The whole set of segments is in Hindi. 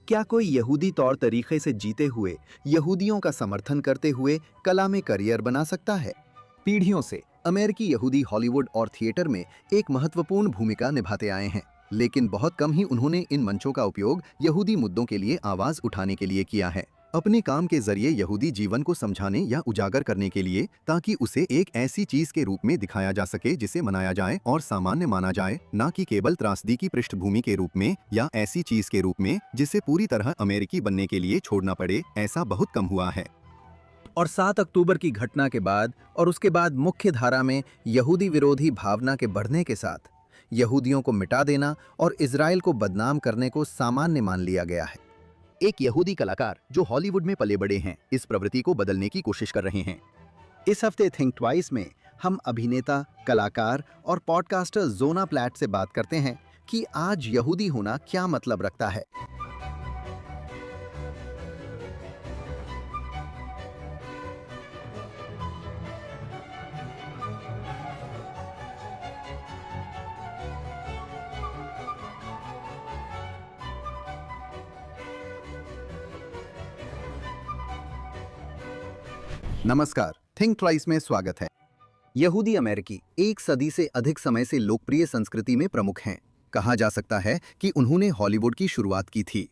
क्या कोई यहूदी तौर तरीके से जीते हुए यहूदियों का समर्थन करते हुए कला में करियर बना सकता है? पीढ़ियों से अमेरिकी यहूदी हॉलीवुड और थिएटर में एक महत्वपूर्ण भूमिका निभाते आए हैं, लेकिन बहुत कम ही उन्होंने इन मंचों का उपयोग यहूदी मुद्दों के लिए आवाज उठाने के लिए किया है। अपने काम के जरिए यहूदी जीवन को समझाने या उजागर करने के लिए, ताकि उसे एक ऐसी चीज के रूप में दिखाया जा सके जिसे मनाया जाए और सामान्य माना जाए, न कि केवल त्रासदी की पृष्ठभूमि के रूप में या ऐसी चीज के रूप में जिसे पूरी तरह अमेरिकी बनने के लिए छोड़ना पड़े। ऐसा बहुत कम हुआ है। और 7 अक्टूबर की घटना के बाद और उसके बाद मुख्य धारा में यहूदी विरोधी भावना के बढ़ने के साथ यहूदियों को मिटा देना और इजराइल को बदनाम करने को सामान्य मान लिया गया है। एक यहूदी कलाकार जो हॉलीवुड में पले बड़े हैं, इस प्रवृत्ति को बदलने की कोशिश कर रहे हैं। इस हफ्ते थिंक ट्वाइस में हम अभिनेता, कलाकार और पॉडकास्टर जोना प्लैट से बात करते हैं कि आज यहूदी होना क्या मतलब रखता है। नमस्कार, थिंक ट्वाइस में स्वागत है। यहूदी अमेरिकी एक सदी से अधिक समय से लोकप्रिय संस्कृति में प्रमुख हैं। कहा जा सकता है कि उन्होंने हॉलीवुड की शुरुआत की थी,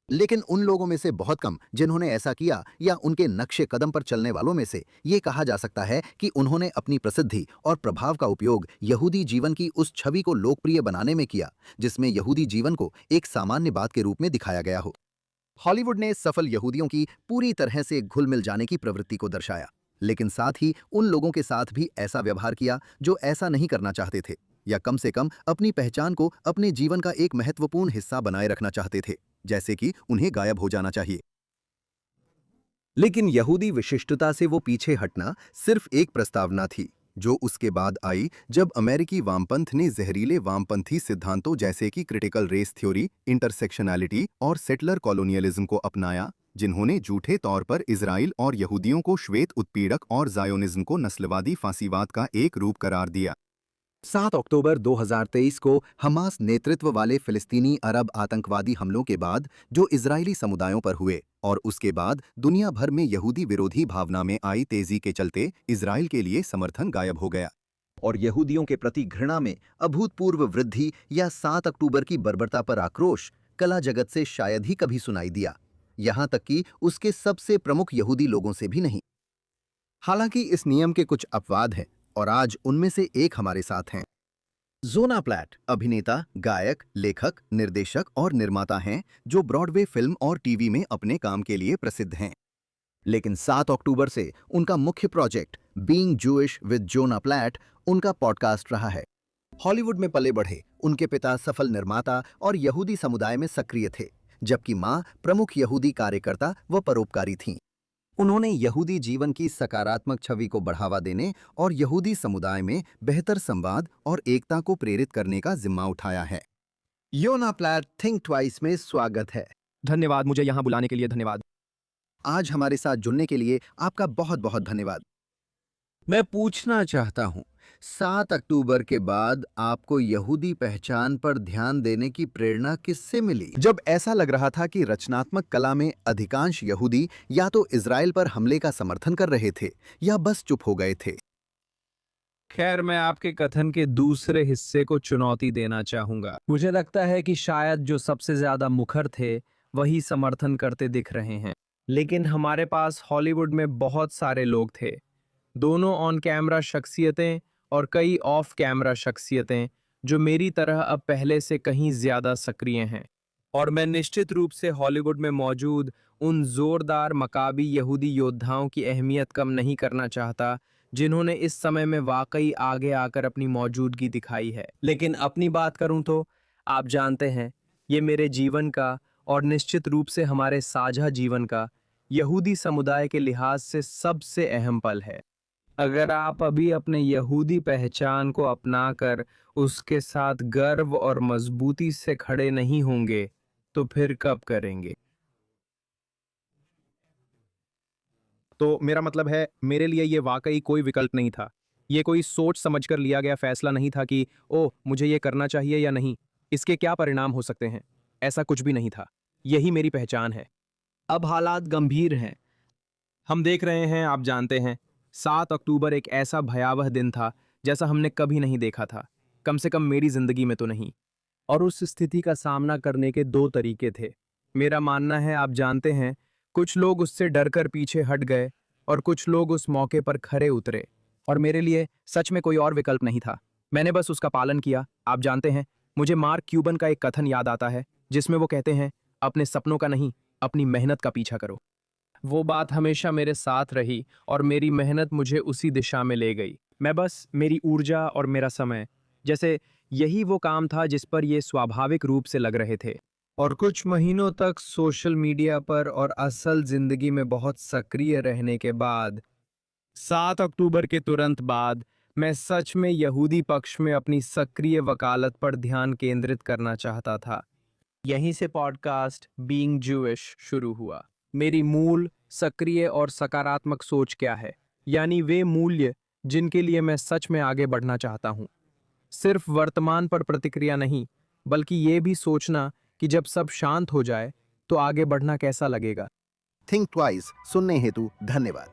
लेकिन उन लोगों में से बहुत कम जिन्होंने ऐसा किया, या उनके नक्शे कदम पर चलने वालों में से ये कहा जा सकता है कि उन्होंने अपनी प्रसिद्धि और प्रभाव का उपयोग यहूदी जीवन की उस छवि को लोकप्रिय बनाने में किया जिसमें यहूदी जीवन को एक सामान्य बात के रूप में दिखाया गया हो। हॉलीवुड ने सफल यहूदियों की पूरी तरह से घुल मिल जाने की प्रवृत्ति को दर्शाया, लेकिन साथ ही उन लोगों के साथ भी ऐसा व्यवहार किया जो ऐसा नहीं करना चाहते थे, या कम से कम अपनी पहचान को अपने जीवन का एक महत्वपूर्ण हिस्सा बनाए रखना चाहते थे, जैसे कि उन्हें गायब हो जाना चाहिए। लेकिन यहूदी विशिष्टता से वो पीछे हटना सिर्फ एक प्रस्तावना थी, जो उसके बाद आई जब अमेरिकी वामपंथ ने जहरीले वामपंथी सिद्धांतों जैसे कि क्रिटिकल रेस थ्योरी, इंटरसेक्शनैलिटी और सेटलर कॉलोनियलिज्म को अपनाया, जिन्होंने झूठे तौर पर इजराइल और यहूदियों को श्वेत उत्पीड़क और जायोनिज्म को नस्लवादी फांसीवाद का एक रूप करार दिया। 7 अक्टूबर 2023 को हमास नेतृत्व वाले फिलिस्तीनी अरब आतंकवादी हमलों के बाद जो इजरायली समुदायों पर हुए, और उसके बाद दुनिया भर में यहूदी विरोधी भावना में आई तेजी के चलते इजराइल के लिए समर्थन गायब हो गया और यहूदियों के प्रति घृणा में अभूतपूर्व वृद्धि या 7 अक्टूबर की बर्बरता पर आक्रोश कला जगत से शायद ही कभी सुनाई दिया, यहां तक कि उसके सबसे प्रमुख यहूदी लोगों से भी नहीं। हालांकि इस नियम के कुछ अपवाद हैं, और आज उनमें से एक हमारे साथ हैं। जोना प्लैट अभिनेता, गायक, लेखक, निर्देशक और निर्माता हैं जो ब्रॉडवे फिल्म और टीवी में अपने काम के लिए प्रसिद्ध हैं। लेकिन 7 अक्टूबर से उनका मुख्य project being Jewish with Jonah Platt उनका पॉडकास्ट रहा है। हॉलीवुड में पले बढ़े उनके पिता सफल निर्माता और यहूदी समुदाय में सक्रिय थे, जबकि मां प्रमुख यहूदी कार्यकर्ता व परोपकारी थीं। उन्होंने यहूदी जीवन की सकारात्मक छवि को बढ़ावा देने और यहूदी समुदाय में बेहतर संवाद और एकता को प्रेरित करने का जिम्मा उठाया है। योना प्लैट थिंक ट्वाइस में स्वागत है। धन्यवाद, मुझे यहाँ बुलाने के लिए धन्यवाद। आज हमारे साथ जुड़ने के लिए आपका बहुत बहुत धन्यवाद। मैं पूछना चाहता हूँ, 7 अक्टूबर के बाद आपको यहूदी पहचान पर ध्यान देने की प्रेरणा किससे मिली, जब ऐसा लग रहा था कि रचनात्मक कला में अधिकांश यहूदी या तो इजराइल पर हमले का समर्थन कर रहे थे या बस चुप हो गए थे? खैर, मैं आपके कथन के दूसरे हिस्से को चुनौती देना चाहूंगा। मुझे लगता है कि शायद जो सबसे ज्यादा मुखर थे वही समर्थन करते दिख रहे हैं, लेकिन हमारे पास हॉलीवुड में बहुत सारे लोग थे, दोनों ऑन कैमरा शख्सियतें और कई ऑफ कैमरा शख्सियतें, जो मेरी तरह अब पहले से कहीं ज्यादा सक्रिय हैं। और मैं निश्चित रूप से हॉलीवुड में मौजूद उन जोरदार मकाबी यहूदी योद्धाओं की अहमियत कम नहीं करना चाहता, जिन्होंने इस समय में वाकई आगे आकर अपनी मौजूदगी दिखाई है। लेकिन अपनी बात करूं तो आप जानते हैं, ये मेरे जीवन का और निश्चित रूप से हमारे साझा जीवन का यहूदी समुदाय के लिहाज से सबसे अहम पल है। अगर आप अभी अपने यहूदी पहचान को अपनाकर उसके साथ गर्व और मजबूती से खड़े नहीं होंगे, तो फिर कब करेंगे? तो मेरा मतलब है, मेरे लिए ये वाकई कोई विकल्प नहीं था। ये कोई सोच समझकर लिया गया फैसला नहीं था कि ओह, मुझे ये करना चाहिए या नहीं, इसके क्या परिणाम हो सकते हैं। ऐसा कुछ भी नहीं था। यही मेरी पहचान है। अब हालात गंभीर हैं। हम देख रहे हैं, आप जानते हैं, 7 अक्टूबर एक ऐसा भयावह दिन था जैसा हमने कभी नहीं देखा था, कम से कम मेरी जिंदगी में तो नहीं। और उस स्थिति का सामना करने के दो तरीके थे। मेरा मानना है, आप जानते हैं, कुछ लोग उससे डरकर पीछे हट गए और कुछ लोग उस मौके पर खरे उतरे। और मेरे लिए सच में कोई और विकल्प नहीं था। मैंने बस उसका पालन किया। आप जानते हैं, मुझे मार्क क्यूबन का एक कथन याद आता है जिसमें वो कहते हैं, अपने सपनों का नहीं, अपनी मेहनत का पीछा करो। वो बात हमेशा मेरे साथ रही और मेरी मेहनत मुझे उसी दिशा में ले गई। मैं बस मेरी ऊर्जा और मेरा समय, जैसे यही वो काम था जिस पर ये स्वाभाविक रूप से लग रहे थे। और कुछ महीनों तक सोशल मीडिया पर और असल जिंदगी में बहुत सक्रिय रहने के बाद 7 अक्टूबर के तुरंत बाद मैं सच में यहूदी पक्ष में अपनी सक्रिय वकालत पर ध्यान केंद्रित करना चाहता था। यहीं से पॉडकास्ट बीइंग जूइश शुरू हुआ। मेरी मूल, सक्रिय और सकारात्मक सोच क्या है, यानी वे मूल्य जिनके लिए मैं सच में आगे बढ़ना चाहता हूँ। सिर्फ वर्तमान पर प्रतिक्रिया नहीं, बल्कि ये भी सोचना कि जब सब शांत हो जाए तो आगे बढ़ना कैसा लगेगा। थिंक ट्वाइस सुनने हेतु धन्यवाद।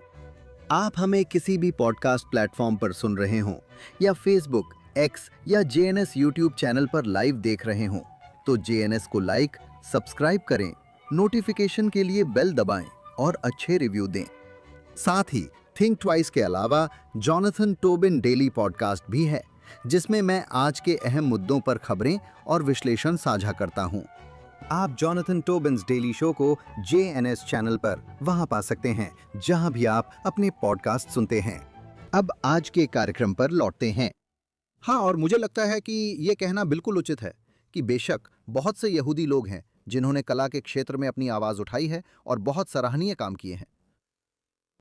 आप हमें किसी भी पॉडकास्ट प्लेटफॉर्म पर सुन रहे हों या फेसबुक, एक्स या जेएनएस यूट्यूब चैनल पर लाइव देख रहे हों, तो जेएनएस को लाइक, सब्सक्राइब करें, नोटिफिकेशन के लिए बेल दबाएं और अच्छे रिव्यू दें। साथ ही थिंक ट्वाइस के अलावा जॉनथन टोबिन डेली पॉडकास्ट भी है, जिसमें मैं आज के अहम मुद्दों पर खबरें और विश्लेषण साझा करता हूं। आप जॉनथन टोबिन्स डेली शो को जेएनएस चैनल पर वहां पा सकते हैं, जहां भी आप अपने पॉडकास्ट सुनते हैं। अब आज के कार्यक्रम पर लौटते हैं। हाँ, और मुझे लगता है कि ये कहना बिल्कुल उचित है कि बेशक बहुत से यहूदी लोग हैं जिन्होंने कला के क्षेत्र में अपनी आवाज उठाई है और बहुत सराहनीय काम किए हैं,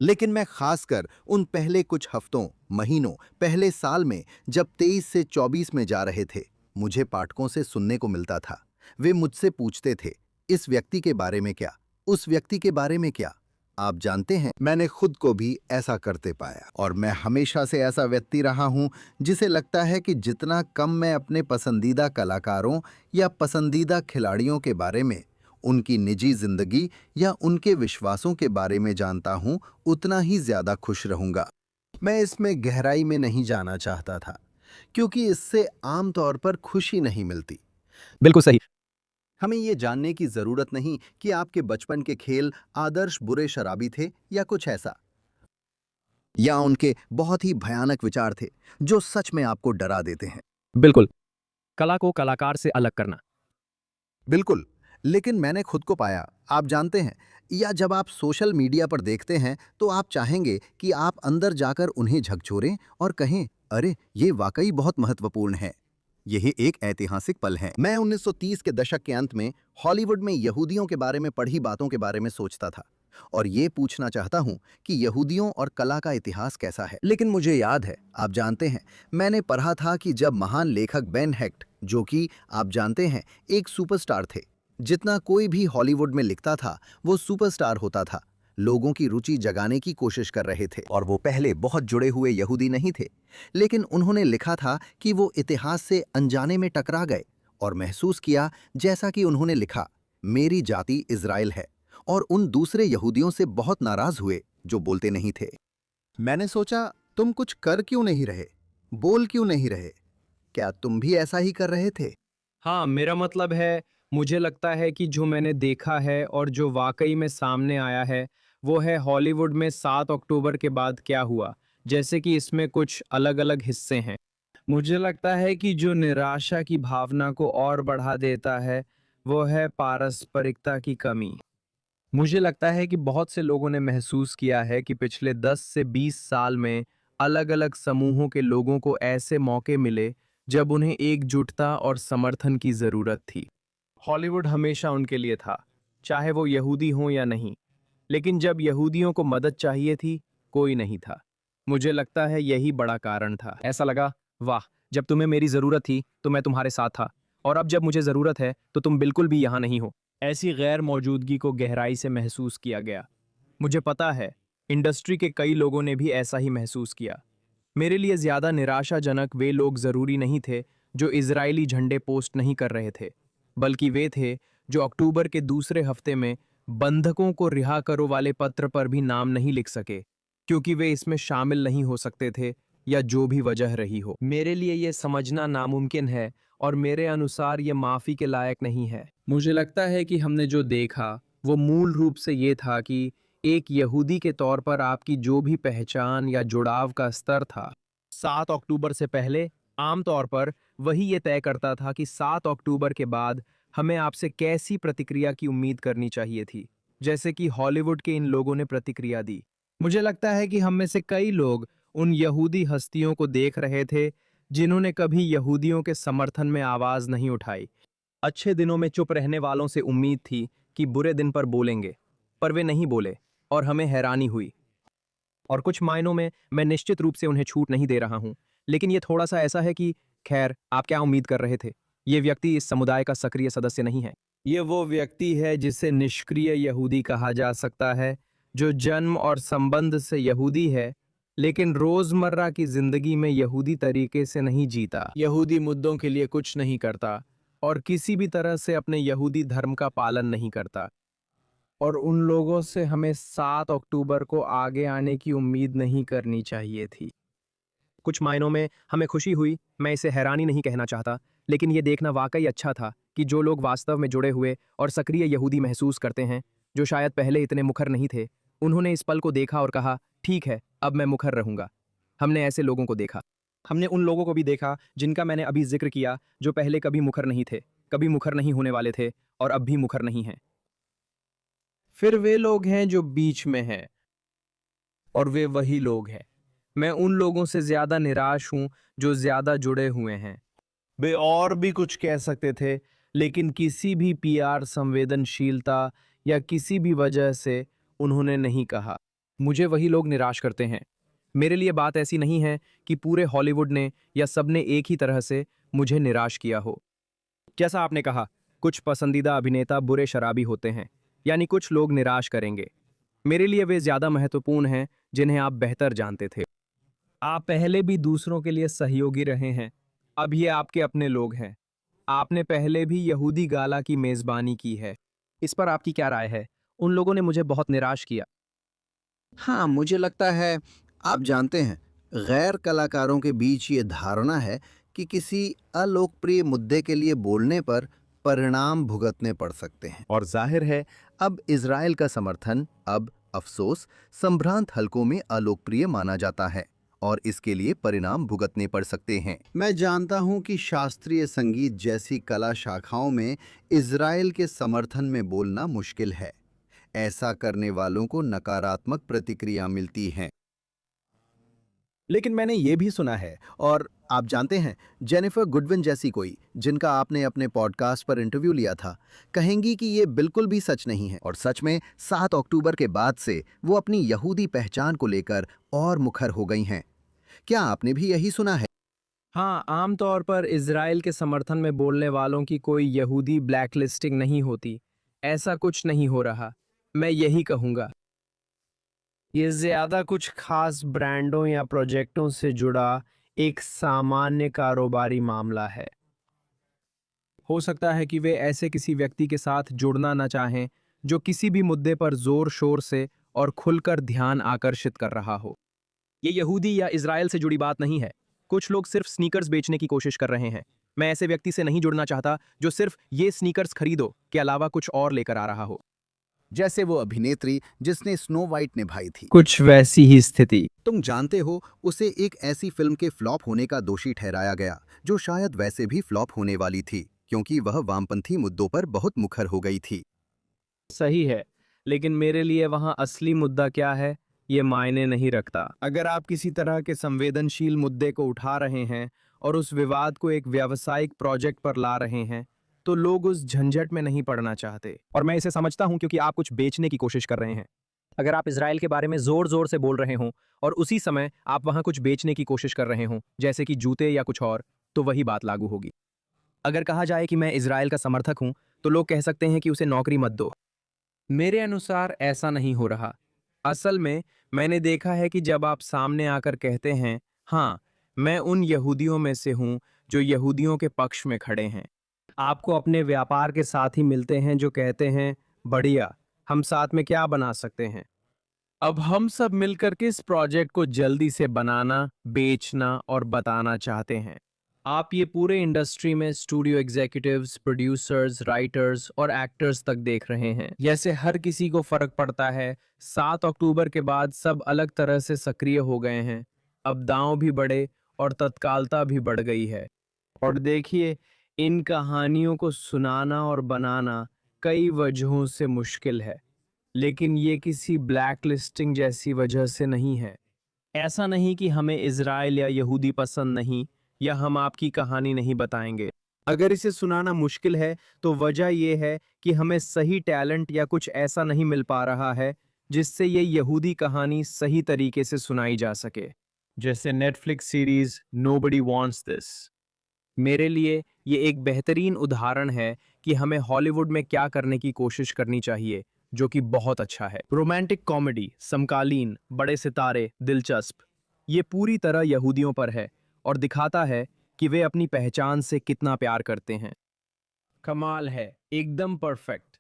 लेकिन मैं खासकर उन पहले कुछ हफ्तों, महीनों, पहले साल में जब 23 से 24 में जा रहे थे, मुझे पाठकों से सुनने को मिलता था। वे मुझसे पूछते थे, इस व्यक्ति के बारे में क्या, उस व्यक्ति के बारे में क्या। आप जानते हैं, मैंने खुद को भी ऐसा करते पाया, और मैं हमेशा से ऐसा व्यक्ति रहा हूं जिसे लगता है कि जितना कम मैं अपने पसंदीदा कलाकारों या पसंदीदा खिलाड़ियों के बारे में, उनकी निजी जिंदगी या उनके विश्वासों के बारे में जानता हूं, उतना ही ज्यादा खुश रहूंगा। मैं इसमें गहराई में नहीं जाना चाहता था, क्योंकि इससे आमतौर पर खुशी नहीं मिलती। बिल्कुल सही। हमें ये जानने की जरूरत नहीं कि आपके बचपन के खेल आदर्श बुरे शराबी थे या कुछ ऐसा, या उनके बहुत ही भयानक विचार थे जो सच में आपको डरा देते हैं। बिल्कुल, कला को कलाकार से अलग करना। बिल्कुल, लेकिन मैंने खुद को पाया, आप जानते हैं, या जब आप सोशल मीडिया पर देखते हैं तो आप चाहेंगे कि आप अंदर जाकर उन्हें झकझोरें और कहें, अरे ये वाकई बहुत महत्वपूर्ण है। यही एक ऐतिहासिक पल है। मैं 1930 के दशक के अंत में हॉलीवुड में यहूदियों के बारे में पढ़ी बातों के बारे में सोचता था और ये पूछना चाहता हूं कि यहूदियों और कला का इतिहास कैसा है। लेकिन मुझे याद है, आप जानते हैं, मैंने पढ़ा था कि जब महान लेखक बेन हेक्ट, जो कि आप जानते हैं एक सुपरस्टार थे, जितना कोई भी हॉलीवुड में लिखता था वो सुपरस्टार होता था, लोगों की रुचि जगाने की कोशिश कर रहे थे। और वो पहले बहुत जुड़े हुए यहूदी नहीं थे, लेकिन उन्होंने लिखा था कि वो इतिहास से अनजाने में टकरा गए और महसूस किया, जैसा कि उन्होंने लिखा, मेरी जाति इज़राइल है, और उन दूसरे यहूदियों से बहुत नाराज हुए जो बोलते नहीं थे। मैंने सोचा, तुम कुछ कर क्यों नहीं रहे, बोल क्यों नहीं रहे? क्या तुम भी ऐसा ही कर रहे थे? हाँ, मेरा मतलब है, मुझे लगता है कि जो मैंने देखा है और जो वाकई में सामने आया है, वो है हॉलीवुड में 7 अक्टूबर के बाद क्या हुआ, जैसे कि इसमें कुछ अलग-अलग हिस्से हैं। मुझे लगता है कि जो निराशा की भावना को और बढ़ा देता है, वो है पारस्परिकता की कमी। मुझे लगता है कि बहुत से लोगों ने महसूस किया है कि पिछले 10 से 20 साल में अलग-अलग समूहों के लोगों को ऐसे मौके मिले जब उन्हें एकजुटता और समर्थन की जरूरत थी। हॉलीवुड हमेशा उनके लिए था, चाहे वो यहूदी हों या नहीं। लेकिन जब यहूदियों को मदद चाहिए थी, कोई नहीं था। मुझे लगता है यही बड़ा कारण था। ऐसा लगा, वाह, जब तुम्हें मेरी जरूरत थी तो मैं तुम्हारे साथ था, और अब जब मुझे जरूरत है तो तुम बिल्कुल भी यहाँ नहीं हो। ऐसी गैर मौजूदगी को गहराई से महसूस किया गया। मुझे पता है, इंडस्ट्री के कई लोगों ने भी ऐसा ही महसूस किया। मेरे लिए ज्यादा निराशाजनक वे लोग जरूरी नहीं थे जो इजरायली झंडे पोस्ट नहीं कर रहे थे, बल्कि वे थे जो अक्टूबर के दूसरे हफ्ते में बंधकों को रिहा करो वाले पत्र पर भी नाम नहीं लिख सके, क्योंकि वे इसमें शामिल नहीं हो सकते थे, या जो भी वजह रही हो। मेरे लिए ये समझना नामुमकिन है और मेरे अनुसार ये माफी के लायक नहीं है। मुझे लगता है कि हमने जो देखा वो मूल रूप से ये था कि एक यहूदी के तौर पर आपकी जो भी पहचान या जुड़ाव का स्तर था, 7 अक्टूबर से पहले आमतौर पर वही ये तय करता था कि 7 अक्टूबर के बाद हमें आपसे कैसी प्रतिक्रिया की उम्मीद करनी चाहिए थी, जैसे कि हॉलीवुड के इन लोगों ने प्रतिक्रिया दी। मुझे लगता है कि हम में से कई लोग उन यहूदी हस्तियों को देख रहे थे जिन्होंने कभी यहूदियों के समर्थन में आवाज नहीं उठाई। अच्छे दिनों में चुप रहने वालों से उम्मीद थी कि बुरे दिन पर बोलेंगे, पर वे नहीं बोले और हमें हैरानी हुई। और कुछ मायनों में मैं निश्चित रूप से उन्हें छूट नहीं दे रहा हूं, लेकिन ये थोड़ा सा ऐसा है कि खैर, आप क्या उम्मीद कर रहे थे? ये व्यक्ति इस समुदाय का सक्रिय सदस्य नहीं है। ये वो व्यक्ति है जिसे निष्क्रिय यहूदी कहा जा सकता है, जो जन्म और संबंध से यहूदी है, लेकिन रोजमर्रा की जिंदगी में यहूदी तरीके से नहीं जीता, यहूदी मुद्दों के लिए कुछ नहीं करता और किसी भी तरह से अपने यहूदी धर्म का पालन नहीं करता। और उन लोगों से हमें 7 अक्टूबर को आगे आने की उम्मीद नहीं करनी चाहिए थी। कुछ मायनों में हमें खुशी हुई, मैं इसे हैरानी नहीं कहना चाहता, लेकिन ये देखना वाकई अच्छा था कि जो लोग वास्तव में जुड़े हुए और सक्रिय यहूदी महसूस करते हैं, जो शायद पहले इतने मुखर नहीं थे, उन्होंने इस पल को देखा और कहा, ठीक है, अब मैं मुखर रहूंगा। हमने ऐसे लोगों को देखा। हमने उन लोगों को भी देखा जिनका मैंने अभी जिक्र किया, जो पहले कभी मुखर नहीं थे, कभी मुखर नहीं होने वाले थे और अब भी मुखर नहीं हैं। फिर वे लोग हैं जो बीच में हैं, और वे वही लोग हैं। मैं उन लोगों से ज्यादा निराश हूं जो ज्यादा जुड़े हुए हैं। वे और भी कुछ कह सकते थे, लेकिन किसी भी पीआर संवेदनशीलता या किसी भी वजह से उन्होंने नहीं कहा। मुझे वही लोग निराश करते हैं। मेरे लिए बात ऐसी नहीं है कि पूरे हॉलीवुड ने या सबने एक ही तरह से मुझे निराश किया हो। जैसा आपने कहा, कुछ पसंदीदा अभिनेता बुरे शराबी होते हैं, यानी कुछ लोग निराश करेंगे। मेरे लिए वे ज्यादा महत्वपूर्ण हैं जिन्हें आप बेहतर जानते थे। आप पहले भी दूसरों के लिए सहयोगी रहे हैं, अब ये आपके अपने लोग हैं। आपने पहले भी यहूदी गाला की मेजबानी की है। इस पर आपकी क्या राय है? उन लोगों ने मुझे बहुत निराश किया। हाँ, मुझे लगता है, आप जानते हैं, गैर कलाकारों के बीच ये धारणा है कि किसी अलोकप्रिय मुद्दे के लिए बोलने पर परिणाम भुगतने पड़ सकते हैं। और जाहिर है, अब इजराइल का समर्थन अब अफसोस संभ्रांत हलकों में अलोकप्रिय माना जाता है और इसके लिए परिणाम भुगतने पड़ सकते हैं। मैं जानता हूं कि शास्त्रीय संगीत जैसी कला शाखाओं में इजराइल के समर्थन में बोलना मुश्किल है। ऐसा करने वालों को नकारात्मक प्रतिक्रिया मिलती है। लेकिन मैंने ये भी सुना है, और आप जानते हैं, जेनिफर गुडविन जैसी कोई, जिनका आपने अपने पॉडकास्ट पर इंटरव्यू लिया था, कहेंगी कि ये बिल्कुल भी सच नहीं है और सच में 7 अक्टूबर के बाद से वो अपनी यहूदी पहचान को लेकर और मुखर हो गई हैं। क्या आपने भी यही सुना है? हाँ, आमतौर पर इजराइल के समर्थन में बोलने वालों की कोई यहूदी ब्लैकलिस्टिंग नहीं होती। ऐसा कुछ नहीं हो रहा, मैं यही कहूँगा। ये ज्यादा कुछ खास ब्रांडों या प्रोजेक्टों से जुड़ा एक सामान्य कारोबारी मामला है। हो सकता है कि वे ऐसे किसी व्यक्ति के साथ जुड़ना न चाहें जो किसी भी मुद्दे पर जोर शोर से और खुलकर ध्यान आकर्षित कर रहा हो। ये यहूदी या इजराइल से जुड़ी बात नहीं है। कुछ लोग सिर्फ स्नीकर्स बेचने की कोशिश कर रहे हैं। मैं ऐसे व्यक्ति से नहीं जुड़ना चाहता जो सिर्फ ये स्नीकर्स खरीदो के अलावा कुछ और लेकर आ रहा हो। जैसे वो अभिनेत्री जिसने स्नो वाइट निभाई थी। कुछ वैसी ही स्थिति। तुम जानते हो, उसे एक ऐसी फिल्म के फ्लॉप होने का दोषी ठहराया गया जो शायद वैसे भी फ्लॉप होने वाली थी, क्योंकि वह वामपंथी मुद्दों पर बहुत मुखर हो गई थी। सही है, लेकिन मेरे लिए वहाँ असली मुद्दा क्या है, ये मायने नहीं रखता। अगर आप किसी तरह के संवेदनशील मुद्दे को उठा रहे हैं और उस विवाद को एक व्यावसायिक प्रोजेक्ट पर ला रहे हैं, तो लोग उस झंझट में नहीं पड़ना चाहते। और मैं इसे समझता हूं क्योंकि आप कुछ बेचने की कोशिश कर रहे हैं। अगर आप इजराइल के बारे में जोर जोर से बोल रहे हों और उसी समय आप वहां कुछ बेचने की कोशिश कर रहे हों, जैसे कि जूते या कुछ और, तो वही बात लागू होगी। अगर कहा जाए कि मैं इजराइल का समर्थक हूं, तो लोग कह सकते हैं कि उसे नौकरी मत दो। मेरे अनुसार ऐसा नहीं हो रहा। असल में मैंने देखा है कि जब आप सामने आकर कहते हैं, हाँ, मैं उन यहूदियों में से हूं जो यहूदियों के पक्ष में खड़े हैं, आपको अपने व्यापार के साथ ही मिलते हैं जो कहते हैं, बढ़िया, हम साथ में क्या बना सकते हैं। अब हम सब मिलकर के इस प्रोजेक्ट को जल्दी से बनाना, बेचना और बताना चाहते हैं। आप ये पूरे इंडस्ट्री में स्टूडियो एग्जीक्यूटिव्स, प्रोड्यूसर्स, राइटर्स और एक्टर्स तक देख रहे हैं। जैसे हर किसी को फर्क पड़ता है, 7 अक्टूबर के बाद सब अलग तरह से सक्रिय हो गए हैं। अब दांव भी बढ़े और तत्कालता भी बढ़ गई है। और देखिए, इन कहानियों को सुनाना और बनाना कई वजहों से मुश्किल है, लेकिन ये किसी ब्लैक लिस्टिंग जैसी वजह से नहीं है। ऐसा नहीं कि हमें इजराइल या यहूदी पसंद नहीं, या हम आपकी कहानी नहीं बताएंगे। अगर इसे सुनाना मुश्किल है तो वजह यह है कि हमें सही टैलेंट या कुछ ऐसा नहीं मिल पा रहा है जिससे ये यहूदी कहानी सही तरीके से सुनाई जा सके। जैसे Netflix series nobody wants this. मेरे लिए ये एक बेहतरीन उदाहरण है कि हमें हॉलीवुड में क्या करने की कोशिश करनी चाहिए, जो कि बहुत अच्छा है। रोमांटिक कॉमेडी, समकालीन, बड़े सितारे, दिलचस्प। ये पूरी तरह यहूदियों पर है और दिखाता है कि वे अपनी पहचान से कितना प्यार करते हैं। कमाल है, एकदम परफेक्ट।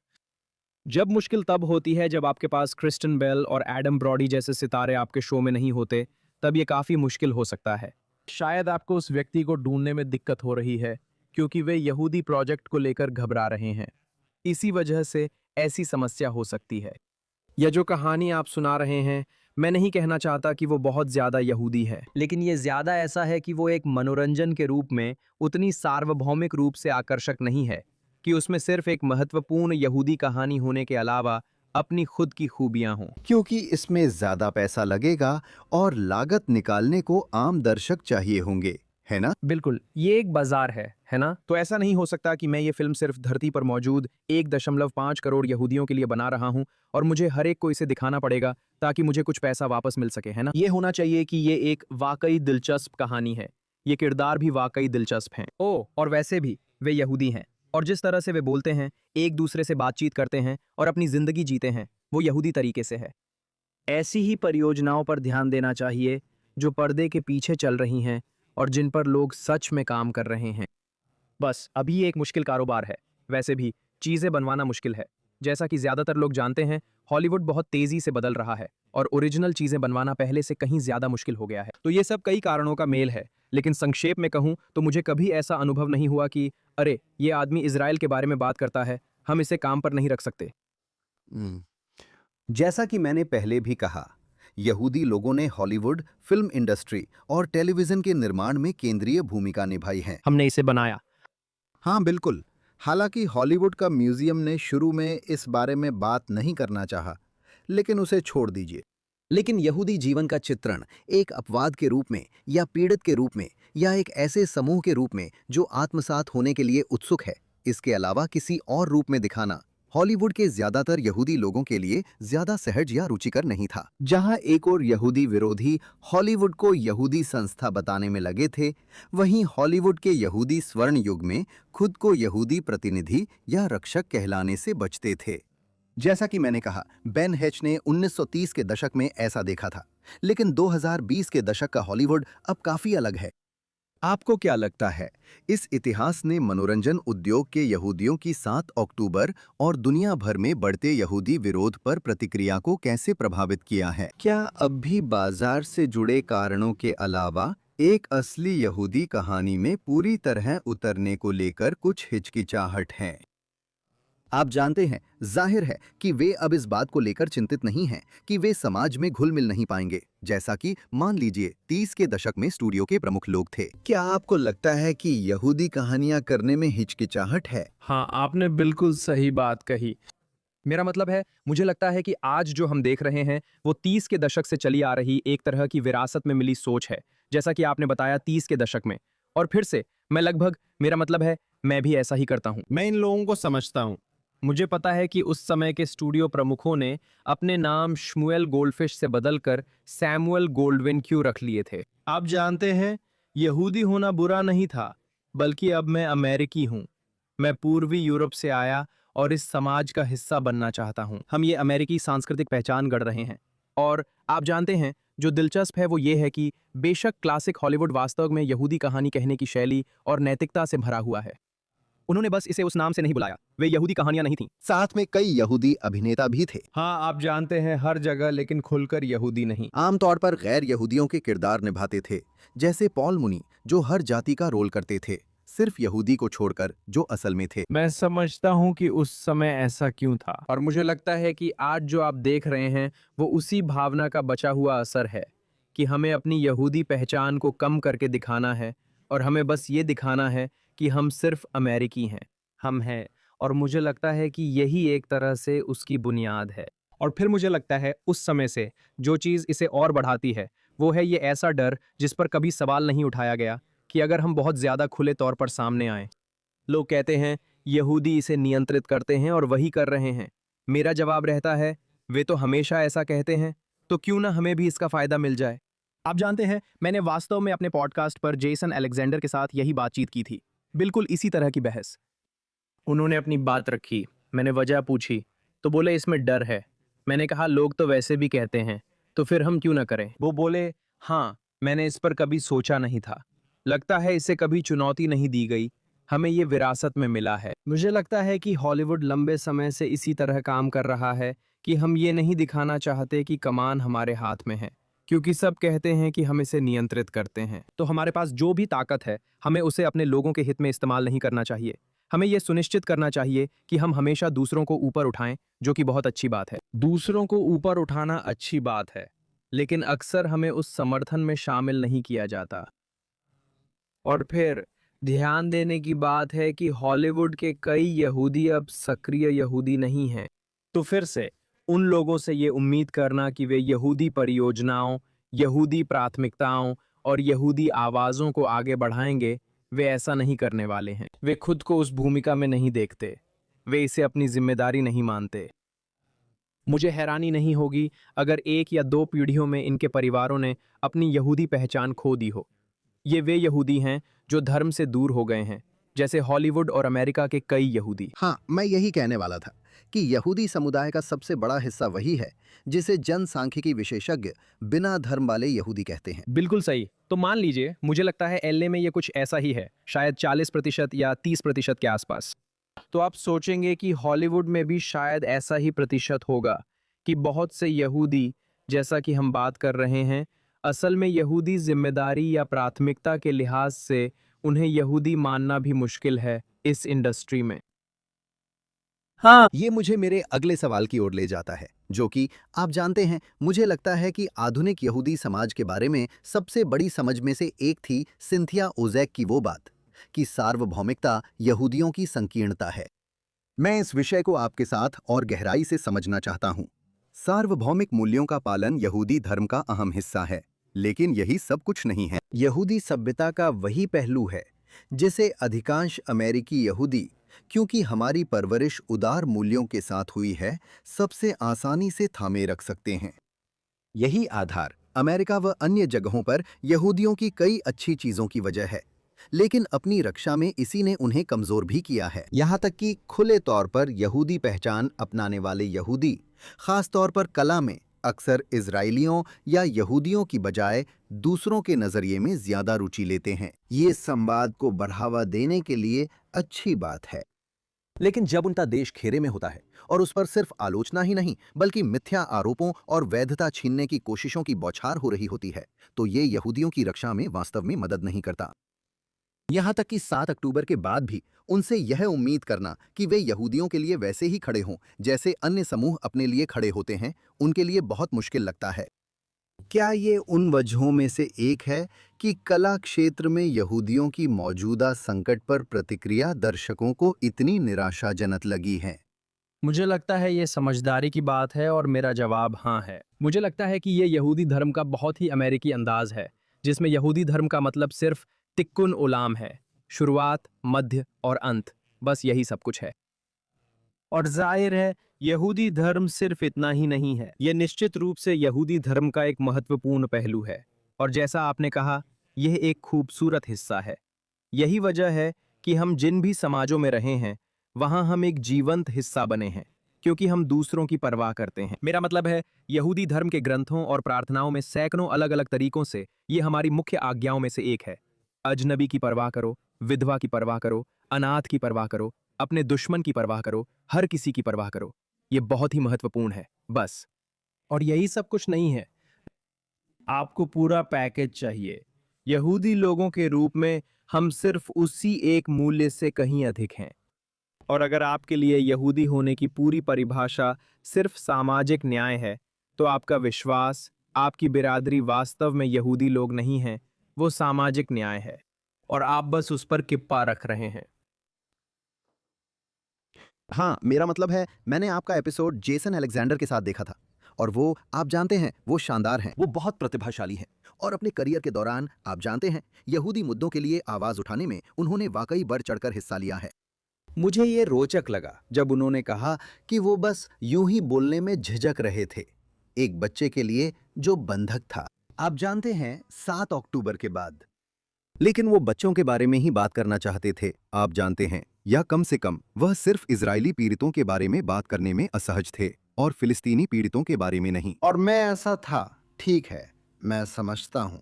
जब मुश्किल तब होती है जब आपके पास क्रिस्टन बेल और एडम ब्रॉडी जैसे सितारे आपके शो में नहीं होते, तब ये काफी मुश्किल हो सकता है। शायद आपको उस व्यक्ति को ढूंढने में दिक्कत हो रही है क्योंकि वे यहूदी प्रोजेक्ट को लेकर घबरा रहे हैं। इसी वजह से ऐसी समस्या हो सकती है। या जो कहानी आप सुना रहे हैं, मैं नहीं कहना चाहता कि वो बहुत ज्यादा यहूदी है, लेकिन ये ज्यादा ऐसा है कि वो एक मनोरंजन के रूप में उतनी सार्वभौमिक रूप से आकर्षक नहीं है कि उसमें सिर्फ एक महत्वपूर्ण यहूदी कहानी होने के अलावा अपनी खुद की खूबियां हों। क्योंकि इसमें ज्यादा पैसा लगेगा और लागत निकालने को आम दर्शक चाहिए होंगे, है ना? बिल्कुल, ये एक बाजार है ना? तो ऐसा नहीं हो सकता कि मैं ये फिल्म सिर्फ धरती पर मौजूद 1.5 करोड़ यहूदियों के लिए बना रहा हूं और मुझे हर एक को इसे दिखाना पड़ेगा ताकि मुझे कुछ पैसा वापस मिल सके, है ना? ये होना चाहिए कि ये एक वाकई दिलचस्प कहानी है। ये किरदार भी वाकई दिलचस्प हैं। ओह, और वैसे भी वे यहूदी हैं और जिस तरह से वे बोलते हैं, एक दूसरे से बातचीत करते हैं और अपनी जिंदगी जीते हैं, वो यहूदी तरीके से है। ऐसी ही परियोजनाओं पर ध्यान देना चाहिए जो पर्दे के पीछे चल रही हैं और जिन पर लोग सच में काम कर रहे हैं। बस अभी ये एक मुश्किल कारोबार है। वैसे भी चीजें बनवाना मुश्किल है। जैसा कि ज्यादातर लोग जानते हैं, हॉलीवुड बहुत तेजी से बदल रहा है और ओरिजिनल चीजें बनवाना पहले से कहीं ज्यादा मुश्किल हो गया है। तो ये सब कई कारणों का मेल है, लेकिन संक्षेप में कहूं तो मुझे कभी ऐसा अनुभव नहीं हुआ कि अरे, ये आदमी इजराइल के बारे में बात करता है, हम इसे काम पर नहीं रख सकते। जैसा कि मैंने पहले भी कहा, यहूदी लोगों ने हॉलीवुड, फिल्म इंडस्ट्री और टेलीविजन के निर्माण में केंद्रीय भूमिका निभाई है। हमने इसे बनाया। हाँ, बिल्कुल। हालांकि हॉलीवुड का म्यूजियम ने शुरू में इस बारे में बात नहीं करना चाहा, लेकिन उसे छोड़ दीजिए। लेकिन यहूदी जीवन का चित्रण एक अपवाद के रूप में या पीड़ित के रूप में या एक ऐसे समूह के रूप में जो आत्मसात होने के लिए उत्सुक है, इसके अलावा किसी और रूप में दिखाना हॉलीवुड के ज्यादातर यहूदी लोगों के लिए ज्यादा सहज या रुचिकर नहीं था। जहां एक और यहूदी विरोधी हॉलीवुड को यहूदी संस्था बताने में लगे थे, वहीं हॉलीवुड के यहूदी स्वर्ण युग में खुद को यहूदी प्रतिनिधि या रक्षक कहलाने से बचते थे। जैसा कि मैंने कहा, बेन हेच ने 1930 के दशक में ऐसा देखा था, लेकिन 2020 के दशक का हॉलीवुड अब काफी अलग है। आपको क्या लगता है, इस इतिहास ने मनोरंजन उद्योग के यहूदियों की 7 अक्टूबर और दुनिया भर में बढ़ते यहूदी विरोध पर प्रतिक्रिया को कैसे प्रभावित किया है? क्या अब भी बाजार से जुड़े कारणों के अलावा एक असली यहूदी कहानी में पूरी तरह उतरने को लेकर कुछ हिचकिचाहट है? आप जानते हैं, जाहिर है कि वे अब इस बात को लेकर चिंतित नहीं हैं कि वे समाज में घुल मिल नहीं पाएंगे, जैसा कि मान लीजिए 30 के दशक में स्टूडियो के प्रमुख लोग थे। क्या आपको लगता है कि यहूदी कहानियां करने में हिचकिचाहट है? हाँ, आपने बिल्कुल सही बात कही। मेरा मतलब है, मुझे लगता है कि आज जो हम देख रहे हैं वो 30 के दशक से चली आ रही एक तरह की विरासत में मिली सोच है, जैसा कि आपने बताया 30 के दशक में। और फिर से मेरा मतलब है, मैं भी ऐसा ही करता हूँ। मैं इन लोगों को समझता हूँ। मुझे पता है कि उस समय के स्टूडियो प्रमुखों ने अपने नाम श्मुएल गोल्डफिश से बदलकर सैमुअल गोल्डविन क्यों रख लिए थे। आप जानते हैं, यहूदी होना बुरा नहीं था, बल्कि अब मैं अमेरिकी हूँ। मैं पूर्वी यूरोप से आया और इस समाज का हिस्सा बनना चाहता हूँ। हम ये अमेरिकी सांस्कृतिक पहचान गढ़ रहे हैं। और आप जानते हैं, जो दिलचस्प है वो ये है कि बेशक क्लासिक हॉलीवुड वास्तव में यहूदी कहानी कहने की शैली और नैतिकता से भरा हुआ है। उन्होंने बस इसे उस नाम से नहीं बुलाया, वे यहूदी कहानियां नहीं थीं। साथ में कई यहूदी अभिनेता भी थे। हाँ, आप जानते हैं, हर जगह, लेकिन खुलकर यहूदी नहीं। आमतौर पर गैर यहूदियों के किरदार निभाते थे, जैसे पॉल मुनी जो हर जाति का रोल करते थे, सिर्फ यहूदी को छोड़कर जो असल में थे। मैं समझता हूँ कि उस समय ऐसा क्यों था, और मुझे लगता है कि आज जो आप देख रहे हैं वो उसी भावना का बचा हुआ असर है कि हमें अपनी यहूदी पहचान को कम करके दिखाना है और हमें बस ये दिखाना है कि हम सिर्फ अमेरिकी हैं, हम हैं। और मुझे लगता है कि यही एक तरह से उसकी बुनियाद है। और फिर मुझे लगता है उस समय से जो चीज़ इसे और बढ़ाती है वो है ये ऐसा डर जिस पर कभी सवाल नहीं उठाया गया कि अगर हम बहुत ज़्यादा खुले तौर पर सामने आए। लोग कहते हैं यहूदी इसे नियंत्रित करते हैं और वही कर रहे हैं। मेरा जवाब रहता है वे तो हमेशा ऐसा कहते हैं, तो क्यों ना हमें भी इसका फ़ायदा मिल जाए। आप जानते हैं, मैंने वास्तव में अपने पॉडकास्ट पर जेसन अलेक्जेंडर के साथ यही बातचीत की थी, बिल्कुल इसी तरह की बहस। उन्होंने अपनी बात रखी, मैंने वजह पूछी, तो बोले इसमें डर है। मैंने कहा लोग तो वैसे भी कहते हैं, तो फिर हम क्यों ना करें। वो बोले हाँ, मैंने इस पर कभी सोचा नहीं था, लगता है इसे कभी चुनौती नहीं दी गई, हमें ये विरासत में मिला है। मुझे लगता है कि हॉलीवुड लंबे समय से इसी तरह काम कर रहा है कि हम ये नहीं दिखाना चाहते कि कमान हमारे हाथ में है, क्योंकि सब कहते हैं कि हम इसे नियंत्रित करते हैं। तो हमारे पास जो भी ताकत है हमें उसे अपने लोगों के हित में इस्तेमाल नहीं करना चाहिए। हमें यह सुनिश्चित करना चाहिए कि हम हमेशा दूसरों को ऊपर उठाएं, जो कि बहुत अच्छी बात है। दूसरों को ऊपर उठाना अच्छी बात है, लेकिन अक्सर हमें उस समर्थन में शामिल नहीं किया जाता। और फिर ध्यान देने की बात है कि हॉलीवुड के कई यहूदी अब सक्रिय यहूदी नहीं हैं। तो फिर से उन लोगों से ये उम्मीद करना कि वे यहूदी परियोजनाओं, यहूदी प्राथमिकताओं और यहूदी आवाज़ों को आगे बढ़ाएंगे, वे ऐसा नहीं करने वाले हैं। वे खुद को उस भूमिका में नहीं देखते, वे इसे अपनी जिम्मेदारी नहीं मानते। मुझे हैरानी नहीं होगी अगर 1 या 2 पीढ़ियों में इनके परिवारों ने अपनी यहूदी पहचान खो दी हो। ये वे यहूदी हैं जो धर्म से दूर हो गए हैं, जैसे हॉलीवुड और अमेरिका के कई यहूदी। हाँ, मैं यही कहने वाला था कि यहूदी समुदाय का सबसे बड़ा हिस्सा वही है जिसे जनसांख्यिकी विशेषज्ञ बिना धर्म वाले यहूदी कहते हैं। बिल्कुल सही। तो मान लीजिए, मुझे लगता है एलए में ये कुछ ऐसा ही है, शायद 40% या 30% के आसपास। तो आप सोचेंगे कि हॉलीवुड में भी शायद ऐसा ही प्रतिशत होगा कि बहुत से यहूदी, जैसा कि हम बात कर रहे हैं, असल में यहूदी जिम्मेदारी या प्राथमिकता के लिहाज से उन्हें यहूदी मानना भी मुश्किल है इस इंडस्ट्री में। हाँ, ये मुझे मेरे अगले सवाल की ओर ले जाता है, जो कि आप जानते हैं, मुझे लगता है कि आधुनिक यहूदी समाज के बारे में सबसे बड़ी समझ में से एक थी सिंथिया ओज़ैक की वो बात कि सार्वभौमिकता यहूदियों की संकीर्णता है। मैं इस विषय को आपके साथ और गहराई से समझना चाहता हूँ। सार्वभौमिक मूल्यों का पालन यहूदी धर्म का अहम हिस्सा है, लेकिन यही सब कुछ नहीं है। यहूदी सभ्यता का वही पहलू है जिसे अधिकांश अमेरिकी यहूदी, क्योंकि हमारी परवरिश उदार मूल्यों के साथ हुई है, सबसे आसानी से थामे रख सकते हैं। यही आधार अमेरिका व अन्य जगहों पर यहूदियों की कई अच्छी चीजों की वजह है, लेकिन अपनी रक्षा में इसी ने उन्हें कमजोर भी किया है। यहाँ तक कि खुले तौर पर यहूदी पहचान अपनाने वाले यहूदी, खास तौर पर कला में, अक्सर इजराइलियों या यहूदियों की बजाय दूसरों के नजरिए में ज्यादा रुचि लेते हैं। ये संवाद को बढ़ावा देने के लिए अच्छी बात है, लेकिन जब उनका देश घेरे में होता है और उस पर सिर्फ आलोचना ही नहीं बल्कि मिथ्या आरोपों और वैधता छीनने की कोशिशों की बौछार हो रही होती है, तो ये यहूदियों की रक्षा में वास्तव में मदद नहीं करता। यहाँ तक कि 7 अक्टूबर के बाद भी उनसे यह उम्मीद करना कि वे यहूदियों के लिए वैसे ही खड़े हों जैसे अन्य समूह अपने लिए खड़े होते हैं, उनके लिए बहुत मुश्किल लगता है। क्या ये उन वजहों में से एक है कि कला क्षेत्र में यहूदियों की मौजूदा संकट पर प्रतिक्रिया दर्शकों को इतनी निराशाजनक लगी है? मुझे लगता है ये समझदारी की बात है और मेरा जवाब हाँ है। मुझे लगता है कि ये यहूदी धर्म का बहुत ही अमेरिकी अंदाज है, जिसमें यहूदी धर्म का मतलब सिर्फ तिक्कुन ओलाम है, शुरुआत, मध्य और अंत, बस यही सब कुछ है। और जाहिर है यहूदी धर्म सिर्फ इतना ही नहीं है, यह निश्चित रूप से यहूदी धर्म का एक महत्वपूर्ण पहलू है, और जैसा आपने कहा, यह एक खूबसूरत हिस्सा है। यही वजह है कि हम जिन भी समाजों में रहे हैं वहां हम एक जीवंत हिस्सा बने हैं, क्योंकि हम दूसरों की परवाह करते हैं। मेरा मतलब है, यहूदी धर्म के ग्रंथों और प्रार्थनाओं में सैकड़ों अलग अलग तरीकों से ये हमारी मुख्य आज्ञाओं में से एक है। अजनबी की परवाह करो, विधवा की परवाह करो, अनाथ की परवाह करो, अपने दुश्मन की परवाह करो, हर किसी की परवाह करो। ये बहुत ही महत्वपूर्ण है, बस। और यही सब कुछ नहीं है। आपको पूरा पैकेज चाहिए। यहूदी लोगों के रूप में हम सिर्फ उसी एक मूल्य से कहीं अधिक हैं। और अगर आपके लिए यहूदी होने की पूरी परिभाषा सिर्फ सामाजिक न्याय है, तो आपका विश्वास, आपकी बिरादरी वास्तव में यहूदी लोग नहीं हैं, वो सामाजिक न्याय है। और आप बस उस पर किप्पा रख रहे हैं। हाँ, मेरा मतलब है, मैंने आपका एपिसोड जेसन अलेक्जेंडर के साथ देखा था और वो, आप जानते हैं, वो शानदार हैं, वो बहुत प्रतिभाशाली हैं और अपने करियर के दौरान, आप जानते हैं, यहूदी मुद्दों के लिए आवाज उठाने में उन्होंने वाकई बढ़ चढ़कर हिस्सा लिया है। मुझे ये रोचक लगा जब उन्होंने कहा कि वो बस यूं ही बोलने में झिझक रहे थे, एक बच्चे के लिए जो बंधक था, आप जानते हैं, 7 अक्टूबर के बाद। लेकिन वो बच्चों के बारे में ही बात करना चाहते थे, आप जानते हैं, या कम से कम वह सिर्फ इजरायली पीड़ितों के बारे में बात करने में असहज थे और फिलिस्तीनी पीड़ितों के बारे में नहीं। और मैं ऐसा था, ठीक है, मैं समझता हूं,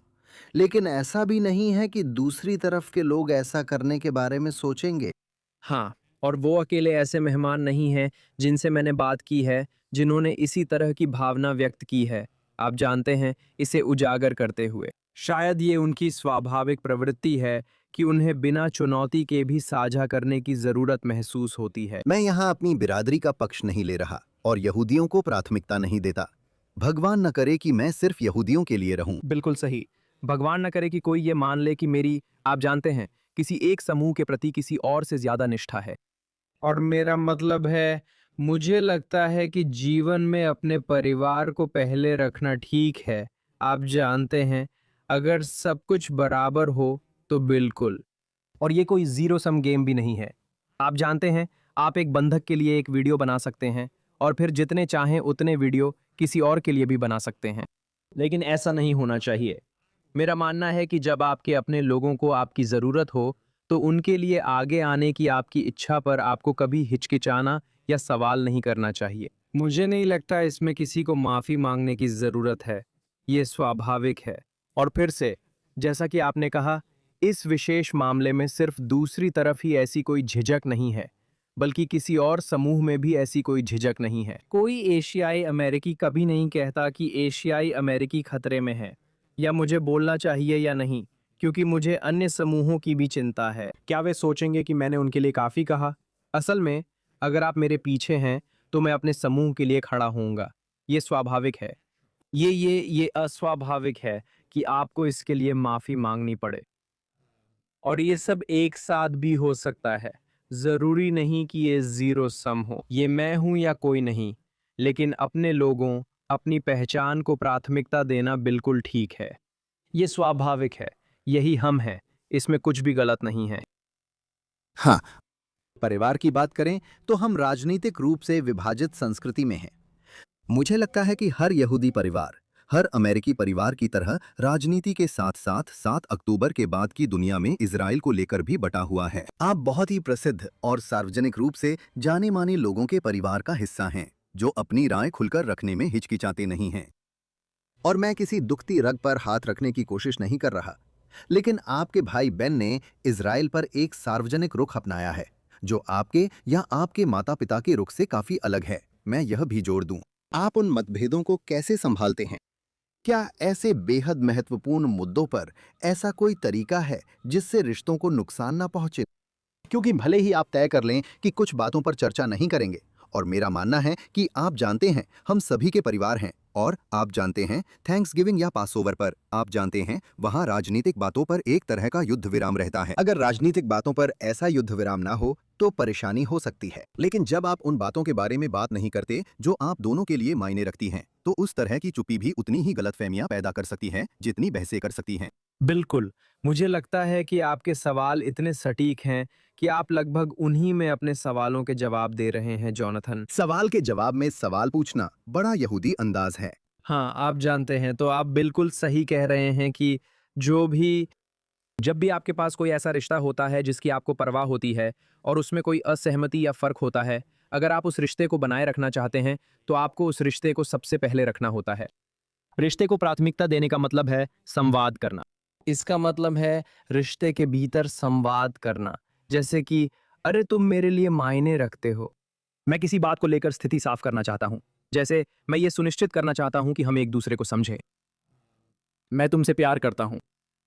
लेकिन ऐसा भी नहीं है कि दूसरी तरफ के लोग ऐसा करने के बारे में सोचेंगे। हाँ, और वो अकेले ऐसे मेहमान नहीं हैं जिनसे मैंने बात की है, जिन्होंने इसी तरह की भावना व्यक्त की है, आप जानते हैं, इसे उजागर करते हुए। शायद ये उनकी स्वाभाविक प्रवृत्ति है कि उन्हें बिना चुनौती के भी साझा करने की जरूरत महसूस होती है। मैं यहाँ अपनी बिरादरी का पक्ष नहीं ले रहा और यहूदियों को प्राथमिकता नहीं देता। भगवान न करे कि मैं सिर्फ यहूदियों के लिए रहूं। बिल्कुल सही। भगवान न करे कि कोई ये मान ले कि मेरी, आप जानते हैं, किसी एक समूह के प्रति किसी और से ज्यादा निष्ठा है। और मेरा मतलब है, मुझे लगता है कि जीवन में अपने परिवार को पहले रखना ठीक है। आप जानते हैं, अगर सब कुछ बराबर हो तो बिल्कुल। और ये कोई जीरो सम गेम भी नहीं है। आप जानते हैं, आप एक बंधक के लिए एक वीडियो बना सकते हैं और फिर जितने चाहें उतने वीडियो किसी और के लिए भी बना सकते हैं। लेकिन ऐसा नहीं होना चाहिए। मेरा मानना है कि जब आपके अपने लोगों को आपकी ज़रूरत हो, तो उनके लिए आगे आने की आपकी इच्छा पर आपको कभी हिचकिचाना या सवाल नहीं करना चाहिए। मुझे नहीं लगता इसमें किसी को माफी मांगने की जरूरत है। ये स्वाभाविक है। और फिर से, जैसा कि आपने कहा, इस विशेष मामले में सिर्फ दूसरी तरफ ही ऐसी कोई झिझक नहीं है, बल्कि किसी और समूह में भी ऐसी कोई झिझक नहीं है। कोई एशियाई अमेरिकी कभी नहीं कहता कि एशियाई अमेरिकी खतरे में है, या मुझे बोलना चाहिए या नहीं, क्योंकि मुझे अन्य समूहों की भी चिंता है। क्या वे सोचेंगे कि मैंने उनके लिए काफ़ी कहा? असल में, अगर आप मेरे पीछे हैं, तो मैं अपने समूह के लिए खड़ा होऊंगा। ये स्वाभाविक है। ये अस्वाभाविक है कि आपको इसके लिए माफी मांगनी पड़े। और ये सब एक साथ भी हो सकता है। जरूरी नहीं कि ये जीरो सम हो। ये मैं हूं या कोई नहीं, लेकिन अपने लोगों, अपनी पहचान को प्राथमिकता देना बिल्कुल ठीक है। ये स्वाभाविक है। यही हम हैं। इसमें कुछ भी गलत नहीं है। हाँ, परिवार की बात करें तो हम राजनीतिक रूप से विभाजित संस्कृति में हैं। मुझे लगता है कि हर यहूदी परिवार, हर अमेरिकी परिवार की तरह राजनीति के साथ साथ 7 अक्टूबर के बाद की दुनिया में इजराइल को लेकर भी बटा हुआ है। आप बहुत ही प्रसिद्ध और सार्वजनिक रूप से जाने माने लोगों के परिवार का हिस्सा हैं, जो अपनी राय खुलकर रखने में हिचकिचाते नहीं हैं। और मैं किसी दुखती रग पर हाथ रखने की कोशिश नहीं कर रहा, लेकिन आपके भाई बेन ने इजराइल पर एक सार्वजनिक रुख अपनाया है, जो आपके या आपके माता पिता के रुख से काफी अलग है। मैं यह भी जोड़ दूं, आप उन मतभेदों को कैसे संभालते हैं? क्या ऐसे बेहद महत्वपूर्ण मुद्दों पर ऐसा कोई तरीका है जिससे रिश्तों को नुकसान ना पहुंचे? क्योंकि भले ही आप तय कर लें कि कुछ बातों पर चर्चा नहीं करेंगे, और मेरा मानना है कि आप जानते हैं, हम सभी के परिवार हैं, और आप जानते हैं, थैंक्सगिविंग या पासओवर पर, आप जानते हैं, वहां राजनीतिक बातों पर एक तरह का युद्ध विराम रहता है। अगर राजनीतिक बातों पर ऐसा युद्ध विराम ना हो तो परेशानी हो सकती है। लेकिन जब आप उन बातों के बारे में बात नहीं करते जो आप दोनों के लिए मायने रखती हैं, तो उस तरह की चुप्पी भी उतनी ही गलतफहमियां पैदा कर सकती है जितनी बहसें कर सकती हैं। बिल्कुल। मुझे लगता है कि आपके सवाल इतने सटीक हैं कि आप लगभग उन्हीं में अपने सवालों के जवाब दे रहे हैं, जोनाथन। सवाल के जवाब में सवाल पूछना बड़ा यहूदी अंदाज है। हाँ, आप जानते हैं, तो आप बिल्कुल सही कह रहे हैं कि जब भी आपके पास कोई ऐसा रिश्ता होता है जिसकी आपको परवाह होती है और उसमें कोई असहमति या फर्क होता है, अगर आप उस रिश्ते को बनाए रखना चाहते हैं, तो आपको उस रिश्ते को सबसे पहले रखना होता है। रिश्ते को प्राथमिकता देने का मतलब है संवाद करना। इसका मतलब है रिश्ते के भीतर संवाद करना। जैसे कि अरे तुम मेरे लिए मायने रखते हो। मैं किसी बात को लेकर स्थिति साफ करना चाहता हूँ, जैसे मैं ये सुनिश्चित करना चाहता हूँ कि हम एक दूसरे को समझें। मैं तुमसे प्यार करता हूँ।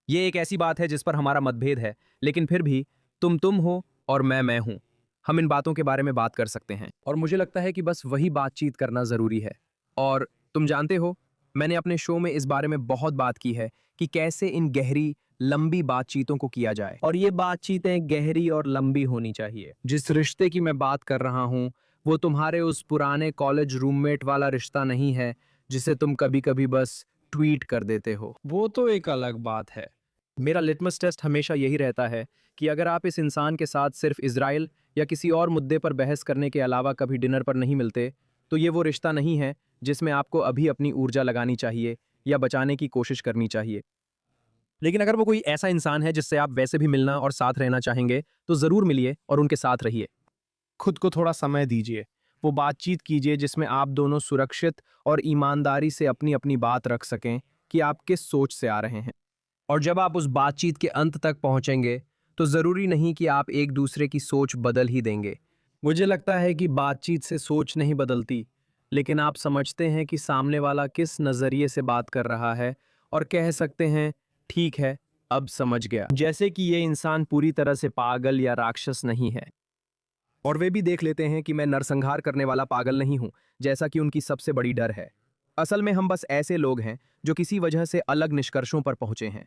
ये एक ऐसी बात है जिस पर हमारा मतभेद है, लेकिन फिर भी तुम हो और मैं हूँ। हम इन बातों के बारे में बात कर सकते हैं और मुझे लगता है कि बस वही बातचीत करना जरूरी है। और तुम जानते हो, मैंने अपने शो में इस बारे में बहुत बात की है कि कैसे इन गहरी लंबी बातचीतों को किया जाए, और ये बातचीतें गहरी और लंबी होनी चाहिए। जिस रिश्ते की मैं बात कर रहा हूँ वो तुम्हारे उस पुराने कॉलेज रूममेट वाला रिश्ता नहीं है जिसे तुम कभी कभी बस ट्वीट कर देते हो। वो तो एक अलग बात है। मेरा लिटमस टेस्ट हमेशा यही रहता है कि अगर आप इस इंसान के साथ सिर्फ इजराइल या किसी और मुद्दे पर बहस करने के अलावा कभी डिनर पर नहीं मिलते, तो ये वो रिश्ता नहीं है जिसमें आपको अभी अपनी ऊर्जा लगानी चाहिए या बचाने की कोशिश करनी चाहिए। लेकिन अगर वो कोई ऐसा इंसान है जिससे आप वैसे भी मिलना और साथ रहना चाहेंगे, तो जरूर मिलिए और उनके साथ रहिए। खुद को थोड़ा समय दीजिए, वो बातचीत कीजिए जिसमें आप दोनों सुरक्षित और ईमानदारी से अपनी अपनी बात रख सकें कि आप किस सोच से आ रहे हैं। और जब आप उस बातचीत के अंत तक पहुंचेंगे, तो जरूरी नहीं कि आप एक दूसरे की सोच बदल ही देंगे। मुझे लगता है कि बातचीत से सोच नहीं बदलती, लेकिन आप समझते हैं कि सामने वाला किस नजरिए से बात कर रहा है और कह सकते हैं, ठीक है, अब समझ गया। जैसे कि ये इंसान पूरी तरह से पागल या राक्षस नहीं है। और वे भी देख लेते हैं कि मैं नरसंहार करने वाला पागल नहीं हूं, जैसा कि उनकी सबसे बड़ी डर है। असल में हम बस ऐसे लोग हैं जो किसी वजह से अलग निष्कर्षों पर पहुंचे हैं।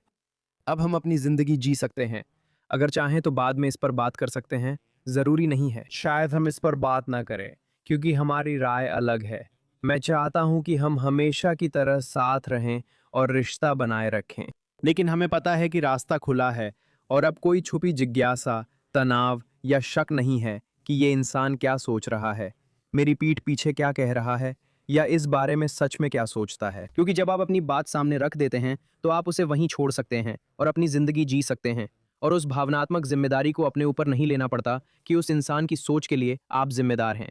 अब हम अपनी जिंदगी जी सकते हैं। अगर चाहें तो बाद में इस पर बात कर सकते हैं, जरूरी नहीं है। शायद हम इस पर बात ना करें क्योंकि हमारी राय अलग है। मैं चाहता हूं कि हम हमेशा की तरह साथ रहें और रिश्ता बनाए रखें, लेकिन हमें पता है कि रास्ता खुला है और अब कोई छुपी जिज्ञासा, तनाव या शक नहीं है कि ये इंसान क्या सोच रहा है, मेरी पीठ पीछे क्या कह रहा है, या इस बारे में सच में क्या सोचता है। क्योंकि जब आप अपनी बात सामने रख देते हैं तो आप उसे वहीं छोड़ सकते हैं और अपनी जिंदगी जी सकते हैं, और उस भावनात्मक जिम्मेदारी को अपने ऊपर नहीं लेना पड़ता कि उस इंसान की सोच के लिए आप जिम्मेदार हैं।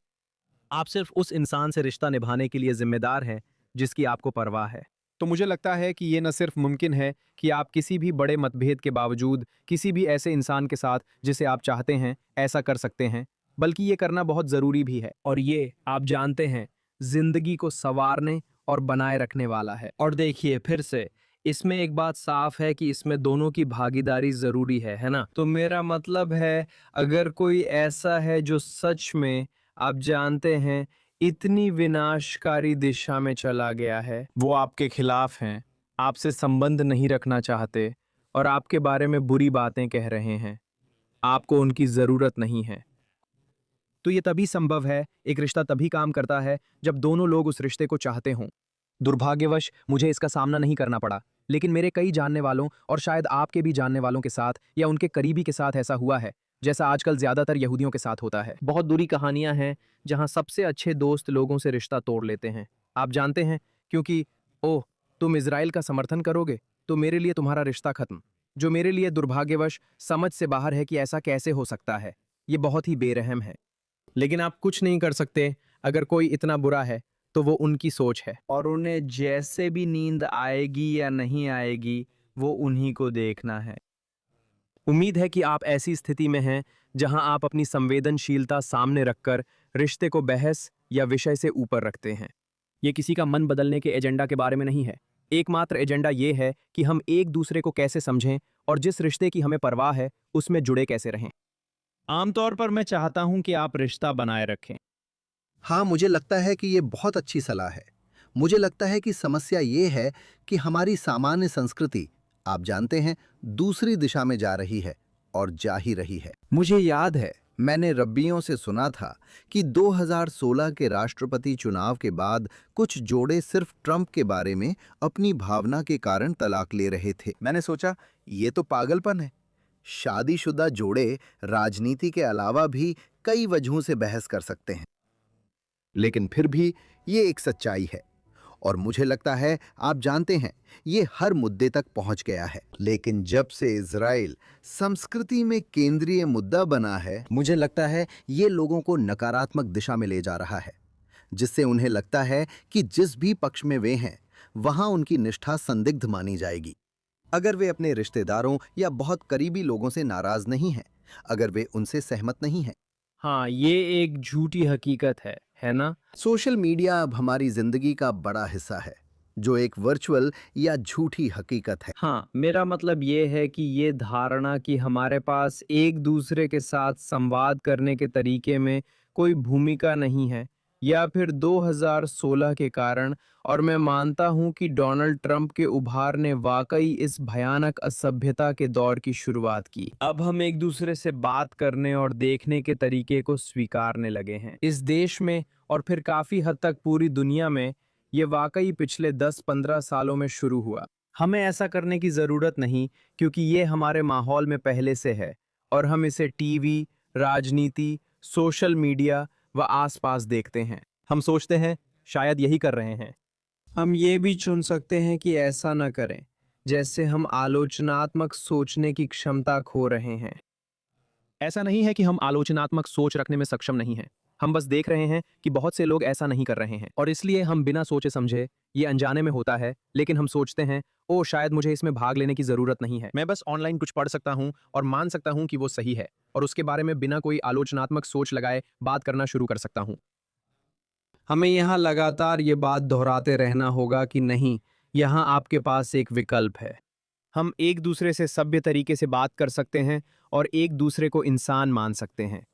आप सिर्फ उस इंसान से रिश्ता निभाने के लिए जिम्मेदार हैं जिसकी आपको परवाह है। तो मुझे लगता है कि ये न सिर्फ मुमकिन है कि आप किसी भी बड़े मतभेद के बावजूद किसी भी ऐसे इंसान के साथ जिसे आप चाहते हैं ऐसा कर सकते हैं, बल्कि ये करना बहुत जरूरी भी है। और ये, आप जानते हैं, जिंदगी को संवारने और बनाए रखने वाला है। और देखिए, फिर से इसमें एक बात साफ है कि इसमें दोनों की भागीदारी जरूरी है ना? तो मेरा मतलब है, अगर कोई ऐसा है जो सच में, आप जानते हैं, इतनी विनाशकारी दिशा में चला गया है, वो आपके खिलाफ हैं, आपसे संबंध नहीं रखना चाहते और आपके बारे में बुरी बातें कह रहे हैं, आपको उनकी जरूरत नहीं है, तो ये तभी संभव है, एक रिश्ता तभी काम करता है जब दोनों लोग उस रिश्ते को चाहते हों। दुर्भाग्यवश मुझे इसका सामना नहीं करना पड़ा, लेकिन मेरे कई जानने वालों और शायद आपके भी जानने वालों के साथ या उनके करीबी के साथ ऐसा हुआ है, जैसा आजकल ज्यादातर यहूदियों के साथ होता है। बहुत बुरी कहानियां हैं जहां सबसे अच्छे दोस्त लोगों से रिश्ता तोड़ लेते हैं, आप जानते हैं, क्योंकि ओह, तुम इजराइल का समर्थन करोगे तो मेरे लिए तुम्हारा रिश्ता खत्म, जो मेरे लिए दुर्भाग्यवश समझ से बाहर है कि ऐसा कैसे हो सकता है। ये बहुत ही बेरहम है, लेकिन आप कुछ नहीं कर सकते। अगर कोई इतना बुरा है तो वो उनकी सोच है, और उन्हें जैसे भी नींद आएगी या नहीं आएगी, वो उन्हीं को देखना है। उम्मीद है कि आप ऐसी स्थिति में हैं जहां आप अपनी संवेदनशीलता सामने रखकर रिश्ते को बहस या विषय से ऊपर रखते हैं। ये किसी का मन बदलने के एजेंडा के बारे में नहीं है। एकमात्र एजेंडा ये है कि हम एक दूसरे को कैसे समझें और जिस रिश्ते की हमें परवाह है उसमें जुड़े कैसे रहें। आमतौर पर मैं चाहता हूं कि आप रिश्ता बनाए रखें। हाँ, मुझे लगता है कि ये बहुत अच्छी सलाह है। मुझे लगता है कि समस्या ये है कि हमारी सामान्य संस्कृति, आप जानते हैं, दूसरी दिशा में जा रही है और जा ही रही है। मुझे याद है, मैंने रब्बियों से सुना था कि 2016 के राष्ट्रपति चुनाव के बाद कुछ जोड़े सिर्फ ट्रंप के बारे में अपनी भावना के कारण तलाक ले रहे थे। मैंने सोचा, ये तो पागलपन है। शादीशुदा जोड़े राजनीति के अलावा भी कई वजहों से बहस कर सकते हैं, लेकिन फिर भी ये एक सच्चाई है, और मुझे लगता है, आप जानते हैं, ये हर मुद्दे तक पहुंच गया है। लेकिन जब से इजराइल संस्कृति में केंद्रीय मुद्दा बना है, मुझे लगता है ये लोगों को नकारात्मक दिशा में ले जा रहा है, जिससे उन्हें लगता है कि जिस भी पक्ष में वे हैं वहां उनकी निष्ठा संदिग्ध मानी जाएगी। अगर वे अपने रिश्तेदारों या बहुत करीबी लोगों से नाराज नहीं हैं, अगर वे उनसे सहमत नहीं हैं। हाँ, ये एक झूठी हकीकत है ना? सोशल मीडिया अब हमारी जिंदगी का बड़ा हिस्सा है, जो एक वर्चुअल या झूठी हकीकत है। हाँ, मेरा मतलब ये है कि ये धारणा कि हमारे पास एक दूसरे के साथ संवाद करने के तरीके में कोई भूमिका नहीं है, या फिर 2016 के कारण, और मैं मानता हूँ कि डोनाल्ड ट्रंप के उभार ने वाकई इस भयानक असभ्यता के दौर की शुरुआत की। अब हम एक दूसरे से बात करने और देखने के तरीके को स्वीकारने लगे हैं। इस देश में और फिर काफी हद तक पूरी दुनिया में ये वाकई पिछले 10-15 सालों में शुरू हुआ। हमें ऐसा करने की ज़रूरत नहीं, क्योंकि ये हमारे माहौल में पहले से है और हम इसे टीवी, राजनीति, सोशल मीडिया व आसपास देखते हैं। हम सोचते हैं शायद यही कर रहे हैं। हम ये भी चुन सकते हैं कि ऐसा न करें, जैसे हम आलोचनात्मक सोचने की क्षमता खो रहे हैं। ऐसा नहीं है कि हम आलोचनात्मक सोच रखने में सक्षम नहीं हैं। हम बस देख रहे हैं कि बहुत से लोग ऐसा नहीं कर रहे हैं और इसलिए हम बिना सोचे समझे, ये अनजाने में होता है, लेकिन हम सोचते हैं ओ शायद मुझे इसमें भाग लेने की जरूरत नहीं है। मैं बस ऑनलाइन कुछ पढ़ सकता हूं और मान सकता हूं कि वो सही है और उसके बारे में बिना कोई आलोचनात्मक सोच लगाए बात करना शुरू कर सकता हूं। हमें यहाँ लगातार ये बात दोहराते रहना होगा कि नहीं, यहाँ आपके पास एक विकल्प है। हम एक दूसरे से सभ्य तरीके से बात कर सकते हैं और एक दूसरे को इंसान मान सकते हैं।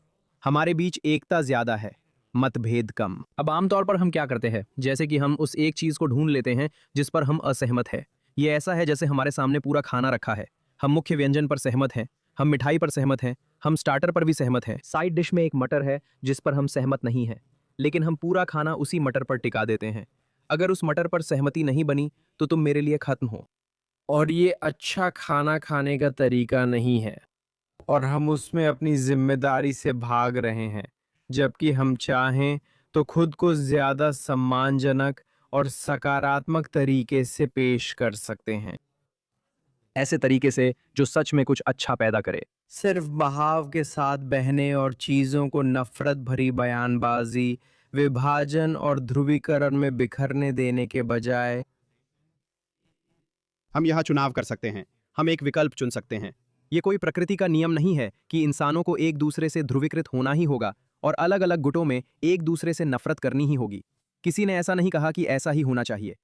हमारे बीच एकता ज्यादा है, मतभेद कम। अब आमतौर पर हम क्या करते हैं, जैसे कि हम उस एक चीज को ढूंढ लेते हैं जिस पर हम असहमत हैं। ये ऐसा है जैसे हमारे सामने पूरा खाना रखा है, हम मुख्य व्यंजन पर सहमत हैं, हम मिठाई पर सहमत हैं, हम स्टार्टर पर भी सहमत हैं। साइड डिश में एक मटर है जिस पर हम सहमत नहीं हैं, लेकिन हम पूरा खाना उसी मटर पर टिका देते हैं। अगर उस मटर पर सहमति नहीं बनी तो तुम मेरे लिए खत्म हो। और ये अच्छा खाना खाने का तरीका नहीं है, और हम उसमें अपनी जिम्मेदारी से भाग रहे हैं, जबकि हम चाहें तो खुद को ज्यादा सम्मानजनक और सकारात्मक तरीके से पेश कर सकते हैं। ऐसे तरीके से जो सच में कुछ अच्छा पैदा करे। सिर्फ बहाव के साथ बहने और चीजों को नफरत भरी बयानबाजी, विभाजन और ध्रुवीकरण में बिखरने देने के बजाय हम यहाँ चुनाव कर सकते हैं, हम एक विकल्प चुन सकते हैं। ये कोई प्रकृति का नियम नहीं है कि इंसानों को एक दूसरे से ध्रुवीकृत होना ही होगा और अलग अलग गुटों में एक दूसरे से नफरत करनी ही होगी। किसी ने ऐसा नहीं कहा कि ऐसा ही होना चाहिए।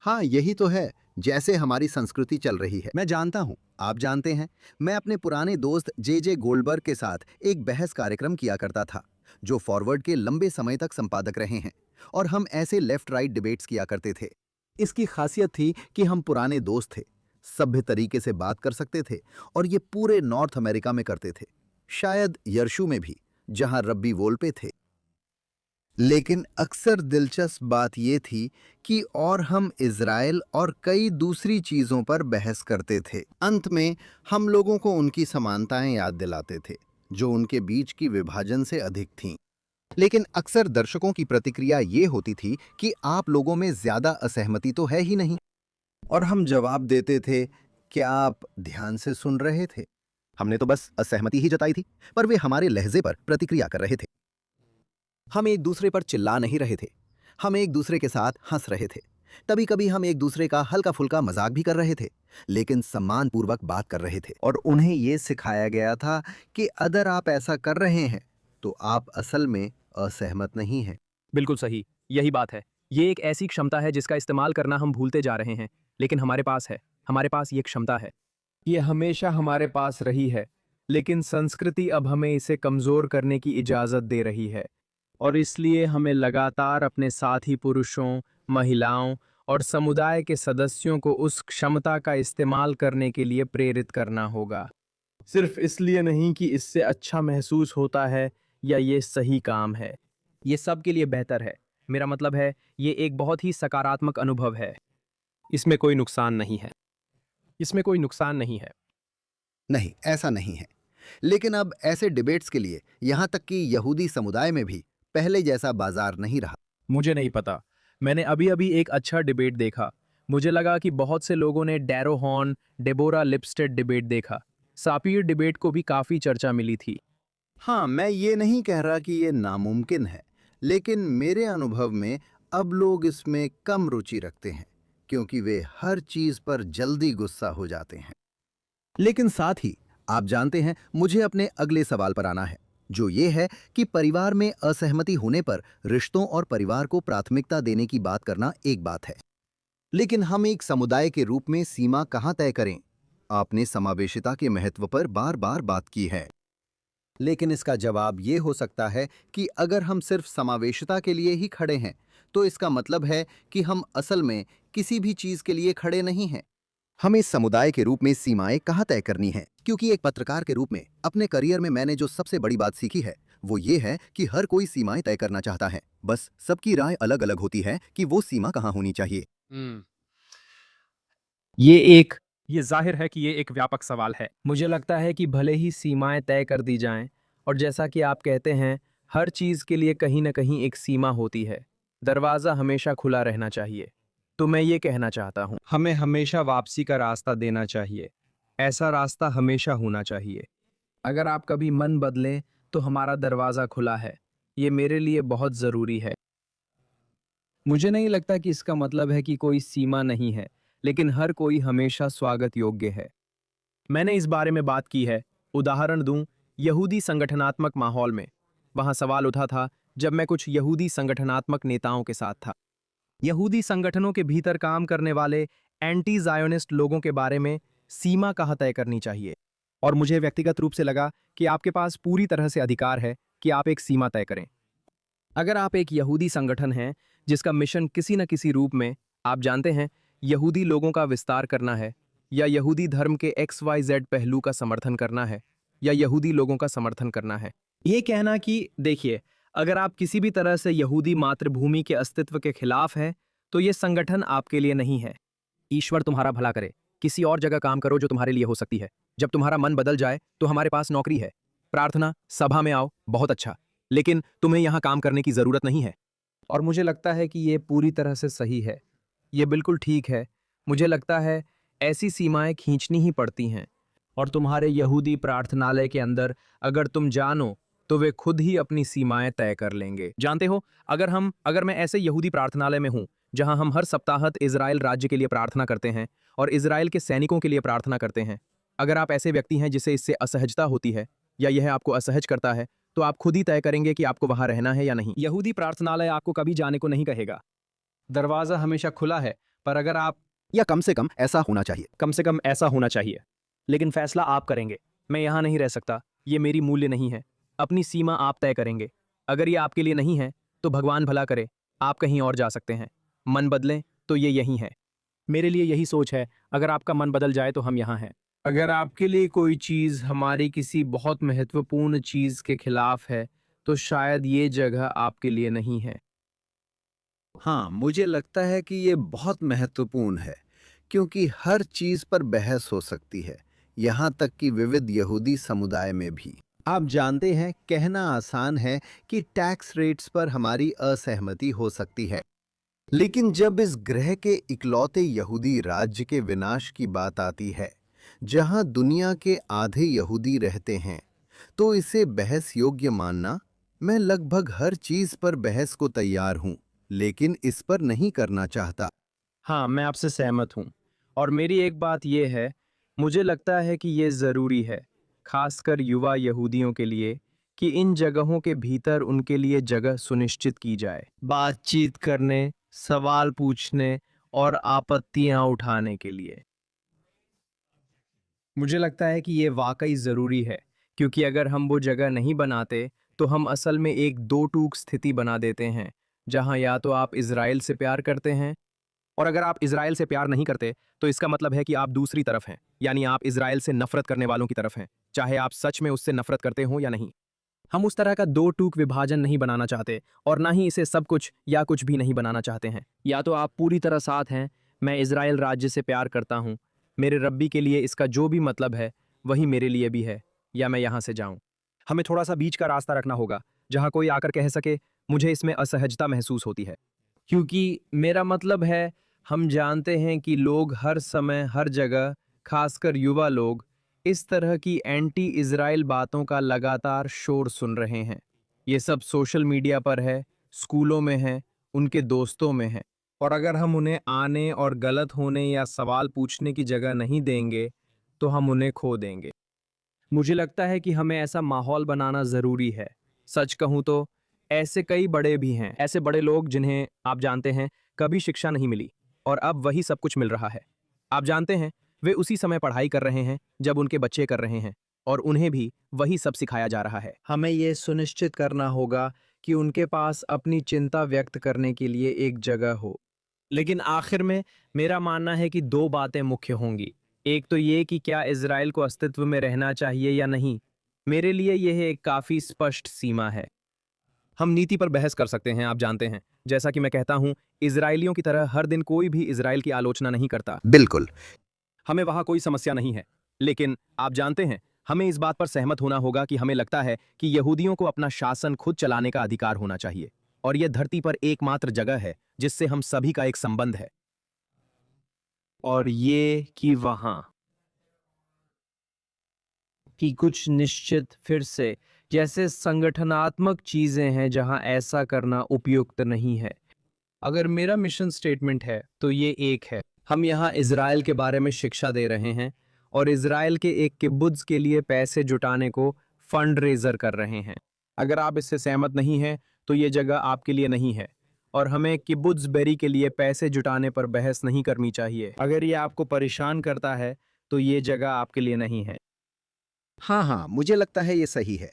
हाँ, यही तो है जैसे हमारी संस्कृति चल रही है। मैं जानता हूँ, आप जानते हैं, मैं अपने पुराने दोस्त जे गोल्डबर्ग के साथ एक बहस कार्यक्रम किया करता था, जो फॉरवर्ड के लंबे समय तक संपादक रहे हैं, और हम ऐसे लेफ्ट राइट डिबेट्स किया करते थे। इसकी खासियत थी कि हम पुराने दोस्त थे, सभ्य तरीके से बात कर सकते थे, और ये पूरे नॉर्थ अमेरिका में करते थे, शायद यर्शू में भी, जहां रब्बी वोल्पे थे। लेकिन अक्सर दिलचस्प बात यह थी कि और हम इज़राइल और कई दूसरी चीज़ों पर बहस करते थे। अंत में हम लोगों को उनकी समानताएं याद दिलाते थे, जो उनके बीच की विभाजन से अधिक थीं। लेकिन अक्सर दर्शकों की प्रतिक्रिया ये होती थी कि आप लोगों में ज़्यादा असहमति तो है ही नहीं, और हम जवाब देते थे, क्या आप ध्यान से सुन रहे थे? हमने तो बस असहमति ही जताई थी, पर वे हमारे लहजे पर प्रतिक्रिया कर रहे थे। हम एक दूसरे पर चिल्ला नहीं रहे थे, हम एक दूसरे के साथ हंस रहे थे। कभी कभी हम एक दूसरे का हल्का फुल्का मजाक भी कर रहे थे, लेकिन सम्मानपूर्वक बात कर रहे थे। और उन्हें यह सिखाया गया था कि अगर आप ऐसा कर रहे हैं तो आप असल में असहमत नहीं हैं। बिल्कुल सही, यही बात है। ये एक ऐसी क्षमता है जिसका इस्तेमाल करना हम भूलते जा रहे हैं, लेकिन हमारे पास है, हमारे पास ये क्षमता है। ये हमेशा हमारे पास रही है, लेकिन संस्कृति अब हमें इसे कमजोर करने की इजाजत दे रही है, और इसलिए हमें लगातार अपने साथी पुरुषों, महिलाओं और समुदाय के सदस्यों को उस क्षमता का इस्तेमाल करने के लिए प्रेरित करना होगा। सिर्फ इसलिए नहीं कि इससे अच्छा महसूस होता है या ये सही काम है। ये सब के लिए बेहतर है। मेरा मतलब है, ये एक बहुत ही सकारात्मक अनुभव है। इसमें कोई नुकसान नहीं है। इसमें कोई नुकसान नहीं है। नहीं, ऐसा नहीं है। लेकिन अब ऐसे डिबेट्स के लिए यहां तक कि यहूदी समुदाय में भी पहले जैसा बाजार नहीं रहा। मुझे नहीं पता, मैंने अभी अभी एक अच्छा डिबेट देखा। मुझे लगा कि बहुत से लोगों ने डैरो हॉर्न, डेबोरा लिपस्टेड डिबेट देखा। सापीर डिबेट को भी काफी चर्चा मिली थी। हाँ, मैं ये नहीं कह रहा कि ये नामुमकिन है, लेकिन मेरे अनुभव में अब लोग इसमें कम रुचि रखते हैं, क्योंकि वे हर चीज पर जल्दी गुस्सा हो जाते हैं। लेकिन साथ ही आप जानते हैं, मुझे अपने अगले सवाल पर आना है, जो ये है कि परिवार में असहमति होने पर रिश्तों और परिवार को प्राथमिकता देने की बात करना एक बात है, लेकिन हम एक समुदाय के रूप में सीमा कहाँ तय करें? आपने समावेशिता के महत्व पर बार बार बात की है, लेकिन इसका जवाब ये हो सकता है कि अगर हम सिर्फ समावेशिता के लिए ही खड़े हैं, तो इसका मतलब है कि हम असल में किसी भी चीज के लिए खड़े नहीं हैं। हमें समुदाय के रूप में सीमाएं कहाँ तय करनी हैं? क्योंकि एक पत्रकार के रूप में अपने करियर में मैंने जो सबसे बड़ी बात सीखी है, वो ये है कि हर कोई सीमाएं तय करना चाहता है, बस सबकी राय अलग अलग होती है कि वो सीमा कहाँ होनी चाहिए। ये जाहिर है कि ये एक व्यापक सवाल है। मुझे लगता है कि भले ही सीमाएं तय कर दी जाएं, और जैसा कि आप कहते हैं, हर चीज के लिए कहीं ना कहीं एक सीमा होती है। दरवाजा हमेशा खुला रहना चाहिए। तो मैं ये कहना चाहता हूँ, हमें हमेशा वापसी का रास्ता देना चाहिए। ऐसा रास्ता हमेशा होना चाहिए। अगर आप कभी मन बदलें तो हमारा दरवाजा खुला है। ये मेरे लिए बहुत जरूरी है। मुझे नहीं लगता कि इसका मतलब है कि कोई सीमा नहीं है, लेकिन हर कोई हमेशा स्वागत योग्य है। मैंने इस बारे में बात की है। उदाहरण दूं, यहूदी संगठनात्मक माहौल में वहां सवाल उठा था जब मैं कुछ यहूदी संगठनात्मक नेताओं के साथ था। यहूदी संगठनों के भीतर काम करने वाले एंटी जायोनिस्ट लोगों के बारे में सीमा कहाँ तय करनी चाहिए। और मुझे व्यक्तिगत रूप से लगा कि आपके पास पूरी तरह से अधिकार है कि आप एक सीमा तय करें। अगर आप एक यहूदी संगठन हैं जिसका मिशन किसी न किसी रूप में, आप जानते हैं, यहूदी लोगों का विस्तार करना है, या यहूदी धर्म के XYZ पहलू का समर्थन करना है, या यहूदी लोगों का समर्थन करना है, ये कहना कि देखिए, अगर आप किसी भी तरह से यहूदी मातृभूमि के अस्तित्व के खिलाफ हैं, तो ये संगठन आपके लिए नहीं है। ईश्वर तुम्हारा भला करे। किसी और जगह काम करो जो तुम्हारे लिए हो सकती है। जब तुम्हारा मन बदल जाए तो हमारे पास नौकरी है। प्रार्थना सभा में आओ, बहुत अच्छा, लेकिन तुम्हें यहाँ काम करने की जरूरत नहीं है। और मुझे लगता है कि ये पूरी तरह से सही है। ये बिल्कुल ठीक है। मुझे लगता है ऐसी सीमाएं खींचनी ही पड़ती हैं। और तुम्हारे यहूदी प्रार्थनालय के अंदर अगर तुम जानो तो वे खुद ही अपनी सीमाएं तय कर लेंगे। जानते हो, अगर मैं ऐसे यहूदी प्रार्थनालय में हूं जहां हम हर सप्ताहत इजराइल राज्य के लिए प्रार्थना करते हैं और इजराइल के सैनिकों के लिए प्रार्थना करते हैं, अगर आप ऐसे व्यक्ति हैं जिसे इससे असहजता होती है या यह आपको असहज करता है, तो आप खुद ही तय करेंगे कि आपको वहां रहना है या नहीं। यहूदी प्रार्थनालय आपको कभी जाने को नहीं कहेगा। दरवाजा हमेशा खुला है, पर अगर आप, या कम से कम ऐसा होना चाहिए। कम से कम ऐसा होना चाहिए, लेकिन फैसला आप करेंगे। मैं यहाँ नहीं रह सकता, ये मेरी मूल्य नहीं है। अपनी सीमा आप तय करेंगे। अगर ये आपके लिए नहीं है तो भगवान भला करे, आप कहीं और जा सकते हैं। मन बदलें तो ये यही है। मेरे लिए यही सोच है। अगर आपका मन बदल जाए तो हम यहाँ हैं। अगर आपके लिए कोई चीज़ हमारी किसी बहुत महत्वपूर्ण चीज़ के खिलाफ है, तो शायद ये जगह आपके लिए नहीं है। हाँ, मुझे लगता है कि ये बहुत महत्वपूर्ण है, क्योंकि हर चीज पर बहस हो सकती है, यहाँ तक कि विविध यहूदी समुदाय में भी। आप जानते हैं, कहना आसान है कि टैक्स रेट्स पर हमारी असहमति हो सकती है, लेकिन जब इस ग्रह के इकलौते यहूदी राज्य के विनाश की बात आती है, जहां दुनिया के आधे यहूदी रहते हैं, तो इसे बहस योग्य मानना, मैं लगभग हर चीज पर बहस को तैयार हूं, लेकिन इस पर नहीं करना चाहता। हाँ, मैं आपसे सहमत हूँ। और मेरी एक बात यह है, मुझे लगता है कि ये ज़रूरी है, खासकर युवा यहूदियों के लिए, कि इन जगहों के भीतर उनके लिए जगह सुनिश्चित की जाए, बातचीत करने, सवाल पूछने और आपत्तियां उठाने के लिए। मुझे लगता है कि ये वाकई ज़रूरी है, क्योंकि अगर हम वो जगह नहीं बनाते तो हम असल में एक दो टूक स्थिति बना देते हैं, जहां या तो आप इज़राइल से प्यार करते हैं, और अगर आप इज़राइल से प्यार नहीं करते तो इसका मतलब है कि आप दूसरी तरफ हैं, यानी आप इज़राइल से नफरत करने वालों की तरफ हैं, चाहे आप सच में उससे नफरत करते हो या नहीं। हम उस तरह का दो टूक विभाजन नहीं बनाना चाहते, और ना ही इसे सब कुछ या कुछ भी नहीं बनाना चाहते हैं। या तो आप पूरी तरह साथ हैं, मैं इज़राइल राज्य से प्यार करता हूँ, मेरे रब्बी के लिए इसका जो भी मतलब है वही मेरे लिए भी है, या मैं यहाँ से जाऊँ। हमें थोड़ा सा बीच का रास्ता रखना होगा, जहाँ कोई आकर कह सके मुझे इसमें असहजता महसूस होती है। क्योंकि मेरा मतलब है, हम जानते हैं कि लोग हर समय हर जगह, खासकर युवा लोग, इस तरह की एंटी इज़राइल बातों का लगातार शोर सुन रहे हैं। ये सब सोशल मीडिया पर है, स्कूलों में है, उनके दोस्तों में है। और अगर हम उन्हें आने और गलत होने या सवाल पूछने की जगह नहीं देंगे तो हम उन्हें खो देंगे। मुझे लगता है कि हमें ऐसा माहौल बनाना जरूरी है। सच कहूं तो ऐसे कई बड़े भी हैं, ऐसे बड़े लोग जिन्हें आप जानते हैं कभी शिक्षा नहीं मिली और अब वही सब कुछ मिल रहा है। आप जानते हैं वे उसी समय पढ़ाई कर रहे हैं जब उनके बच्चे कर रहे हैं और उन्हें भी वही सब सिखाया जा रहा है। हमें यह सुनिश्चित करना होगा कि उनके पास अपनी चिंता व्यक्त करने के लिए एक जगह हो। लेकिन आखिर में मेरा मानना है कि दो बातें मुख्य होंगी। एक तो ये कि क्या इजराइल को अस्तित्व में रहना चाहिए या नहीं। मेरे लिए यह एक काफी स्पष्ट सीमा है। हम नीति पर बहस कर सकते हैं, आप जानते हैं। जैसा कि मैं कहता हूं, इजरायलियों की तरह हर दिन कोई भी इजराइल की आलोचना नहीं करता। बिल्कुल। हमें वहां कोई समस्या नहीं है। लेकिन आप जानते हैं, हमें इस बात पर सहमत होना होगा कि हमें लगता है कि यहूदियों को अपना शासन खुद चलाने का अधिकार होना चाहिए और यह धरती पर एकमात्र जगह है जिससे हम सभी का एक संबंध है। और ये कि वहां कि कुछ निश्चित फिर से जैसे संगठनात्मक चीजें हैं जहां ऐसा करना उपयुक्त नहीं है। अगर मेरा मिशन स्टेटमेंट है तो ये एक है, हम यहाँ इजराइल के बारे में शिक्षा दे रहे हैं और इजराइल के एक किब्बुत्ज़ के लिए पैसे जुटाने को फंड रेजर कर रहे हैं। अगर आप इससे सहमत नहीं हैं तो ये जगह आपके लिए नहीं है और हमें किब्बुत्ज़ बेरी के लिए पैसे जुटाने पर बहस नहीं करनी चाहिए। अगर ये आपको परेशान करता है तो ये जगह आपके लिए नहीं है। हाँ हाँ, मुझे लगता है ये सही है।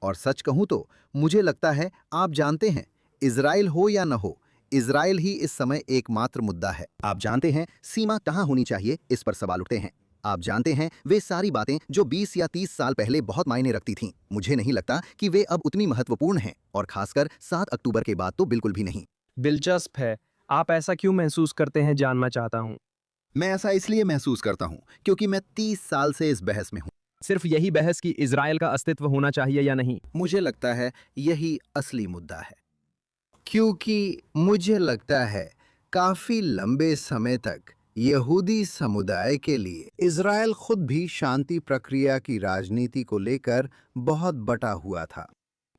और सच कहूं तो मुझे लगता है, आप जानते हैं, इजराइल हो या न हो, इजराइल ही इस समय एकमात्र मुद्दा है। आप जानते हैं सीमा कहाँ होनी चाहिए, इस पर सवाल उठते हैं। आप जानते हैं वे सारी बातें जो 20 या 30 साल पहले बहुत मायने रखती थीं, मुझे नहीं लगता कि वे अब उतनी महत्वपूर्ण हैं, और खासकर 7 अक्टूबर के बाद तो बिल्कुल भी नहीं। दिलचस्प है। आप ऐसा क्यों महसूस करते हैं, जानना चाहता हूँ। मैं ऐसा इसलिए महसूस करता हूँ क्योंकि मैं 30 साल से इस बहस में हूँ। सिर्फ यही बहस कि इजराइल का अस्तित्व होना चाहिए या नहीं। मुझे लगता है यही असली मुद्दा है, क्योंकि मुझे लगता है काफी लंबे समय तक यहूदी समुदाय के लिए इजराइल खुद भी शांति प्रक्रिया की राजनीति को लेकर बहुत बटा हुआ था,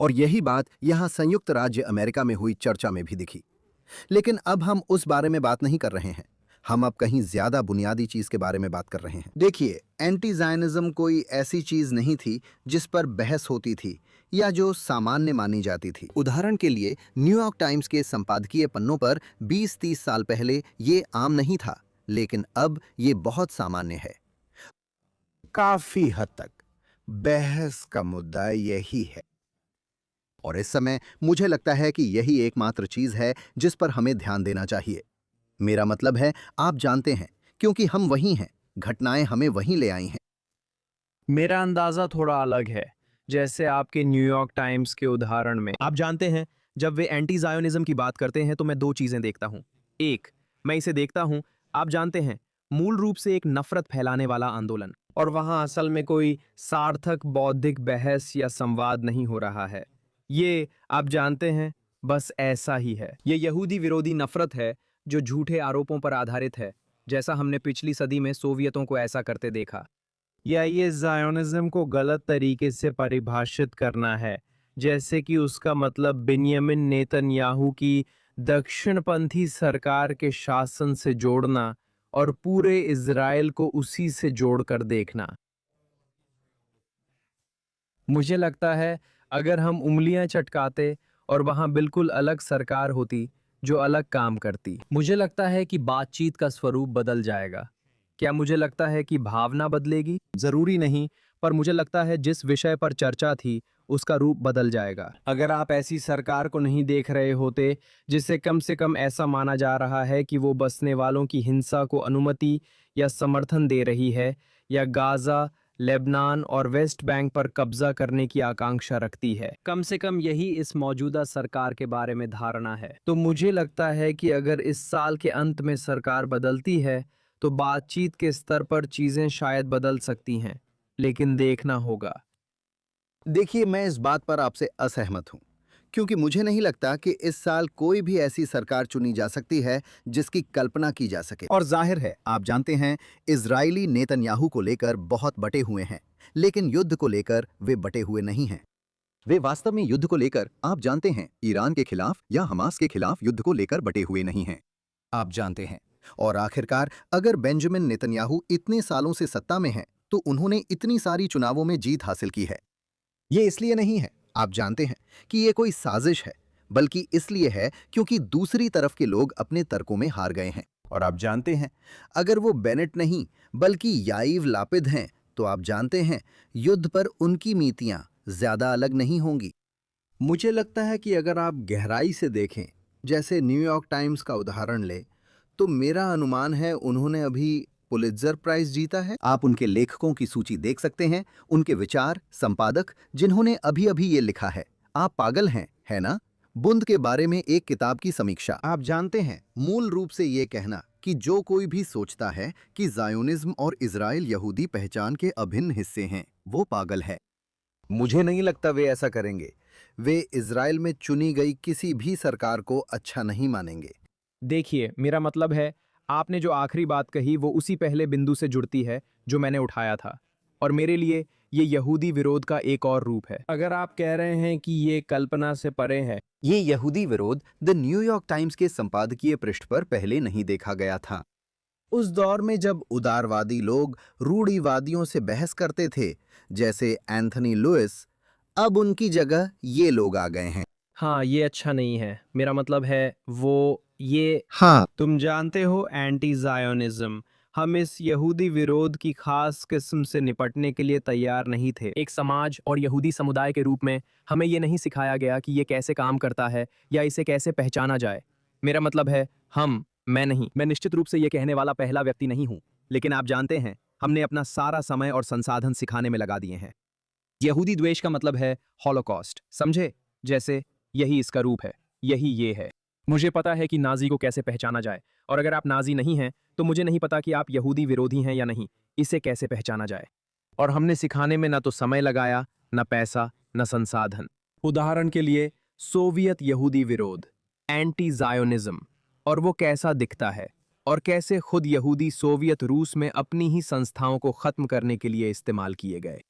और यही बात यहाँ संयुक्त राज्य अमेरिका में हुई चर्चा में भी दिखी। लेकिन अब हम उस बारे में बात नहीं कर रहे हैं, हम अब कहीं ज्यादा बुनियादी चीज के बारे में बात कर रहे हैं। देखिए, एंटी ज़ायनिज्म कोई ऐसी चीज नहीं थी जिस पर बहस होती थी या जो सामान्य मानी जाती थी। उदाहरण के लिए, न्यूयॉर्क टाइम्स के संपादकीय पन्नों पर 20-30 साल पहले ये आम नहीं था, लेकिन अब ये बहुत सामान्य है। काफी हद तक बहस का मुद्दा यही है, और इस समय मुझे लगता है कि यही एकमात्र चीज है जिस पर हमें ध्यान देना चाहिए। मेरा मतलब है, आप जानते हैं, क्योंकि हम वही हैं, घटनाएं हमें वहीं ले आई हैं। मेरा अंदाजा थोड़ा अलग है, जैसे आपके न्यूयॉर्क टाइम्स के उदाहरण में। आप जानते हैं, जब वे एंटी ज़ायोनिज्म की बात करते हैं तो मैं दो चीजें देखता हूं। एक, मैं इसे देखता हूं, आप जानते हैं, मूल रूप से एक नफरत फैलाने वाला आंदोलन, और वहां असल में कोई सार्थक बौद्धिक बहस या संवाद नहीं हो रहा है। ये, आप जानते हैं, बस ऐसा ही है। ये यहूदी विरोधी नफरत है जो झूठे आरोपों पर आधारित है, जैसा हमने पिछली सदी में सोवियतों को ऐसा करते देखा। या ये ज़ायोनिज्म को गलत तरीके से परिभाषित करना है, जैसे कि उसका मतलब बिन्यामिन नेतन्याहू की दक्षिणपंथी सरकार के शासन से जोड़ना और पूरे इजराइल को उसी से जोड़कर देखना। मुझे लगता है अगर हम उंगलियां चटकाते और वहां बिल्कुल अलग सरकार होती जो अलग काम करती, मुझे लगता है कि बातचीत का स्वरूप बदल जाएगा। क्या मुझे लगता है कि भावना बदलेगी? जरूरी नहीं, पर मुझे लगता है जिस विषय पर चर्चा थी उसका रूप बदल जाएगा। अगर आप ऐसी सरकार को नहीं देख रहे होते जिसे कम से कम ऐसा माना जा रहा है कि वो बसने वालों की हिंसा को अनुमति या समर्थन दे रही है, या गाजा, लेबनान और वेस्ट बैंक पर कब्जा करने की आकांक्षा रखती है, कम से कम यही इस मौजूदा सरकार के बारे में धारणा है, तो मुझे लगता है कि अगर इस साल के अंत में सरकार बदलती है तो बातचीत के स्तर पर चीजें शायद बदल सकती हैं, लेकिन देखना होगा। देखिए, मैं इस बात पर आपसे असहमत हूं, क्योंकि मुझे नहीं लगता कि इस साल कोई भी ऐसी सरकार चुनी जा सकती है जिसकी कल्पना की जा सके। और जाहिर है, आप जानते हैं, इजरायली नेतन्याहू को लेकर बहुत बटे हुए हैं, लेकिन युद्ध को लेकर वे बटे हुए नहीं हैं। वे वास्तव में युद्ध को लेकर, आप जानते हैं, ईरान के खिलाफ या हमास के खिलाफ युद्ध को लेकर बटे हुए नहीं हैं। आप जानते हैं, और आखिरकार अगर बेंजामिन नेतन्याहू इतने सालों से सत्ता में हैं, तो उन्होंने इतनी सारी चुनावों में जीत हासिल की है। ये इसलिए नहीं है, आप जानते हैं, कि ये कोई साजिश है, बल्कि इसलिए है क्योंकि दूसरी तरफ के लोग अपने तर्कों में हार गए हैं। और आप जानते हैं, अगर वो बेनेट नहीं बल्कि याइव लापिद हैं, तो आप जानते हैं युद्ध पर उनकी नीतियां ज्यादा अलग नहीं होंगी। मुझे लगता है कि अगर आप गहराई से देखें, जैसे न्यूयॉर्क टाइम्स का उदाहरण ले, तो मेरा अनुमान है उन्होंने अभी पुलित्जर प्राइज जीता है। आप उनके लेखकों की सूची देख सकते हैं, उनके विचार, संपादक जिन्होंने अभी अभी ये लिखा है। आप पागल हैं, है ना? बुंद के बारे में एक किताब की समीक्षा। आप जानते हैं, मूल रूप से ये कहना कि जो कोई भी सोचता है कि ज़ायोनिज्म और इज़राइल यहूदी पहचान के अभिन्न हिस्से हैं, वो पागल है। मुझे नहीं लगता वे ऐसा करेंगे। वे इज़राइल में चुनी गई किसी भी सरकार को अच्छा नहीं मानेंगे। देखिए, मेरा मतलब है, आपने जो आखिरी बात कही वो उसी पहले बिंदु से जुड़ती है जो मैंने उठाया था, और मेरे लिए ये यहूदी विरोध का एक और रूप है। अगर आप कह रहे हैं कि ये कल्पना से परे है, ये यहूदी विरोध द न्यूयॉर्क टाइम्स के संपादकीय पृष्ठ पर पहले नहीं देखा गया था। उस दौर में जब उदारवादी लोग रूढ़िवादियों से बहस करते थे, जैसे एंथनी लुइस, अब उनकी जगह ये लोग आ गए हैं। हाँ, ये अच्छा नहीं है। मेरा मतलब है ये हाँ, तुम जानते हो, एंटी ज़ायोनिज्म, हम इस यहूदी विरोध की खास किस्म से निपटने के लिए तैयार नहीं थे। एक समाज और यहूदी समुदाय के रूप में हमें ये नहीं सिखाया गया कि ये कैसे काम करता है या इसे कैसे पहचाना जाए। मेरा मतलब है, मैं नहीं। मैं निश्चित रूप से ये कहने वाला पहला व्यक्ति नहीं हूँ, लेकिन आप जानते हैं, हमने अपना सारा समय और संसाधन सिखाने में लगा दिए हैं। यहूदी द्वेष का मतलब है हॉलोकॉस्ट, समझे? जैसे यही इसका रूप है, यही ये है। मुझे पता है कि नाजी को कैसे पहचाना जाए, और अगर आप नाजी नहीं हैं तो मुझे नहीं पता कि आप यहूदी विरोधी हैं या नहीं। इसे कैसे पहचाना जाए? और हमने सिखाने में ना तो समय लगाया, न पैसा, न संसाधन। उदाहरण के लिए, सोवियत यहूदी विरोध, एंटी ज़ायोनिज्म, और वो कैसा दिखता है, और कैसे खुद यहूदी सोवियत रूस में अपनी ही संस्थाओं को खत्म करने के लिए इस्तेमाल किए गए।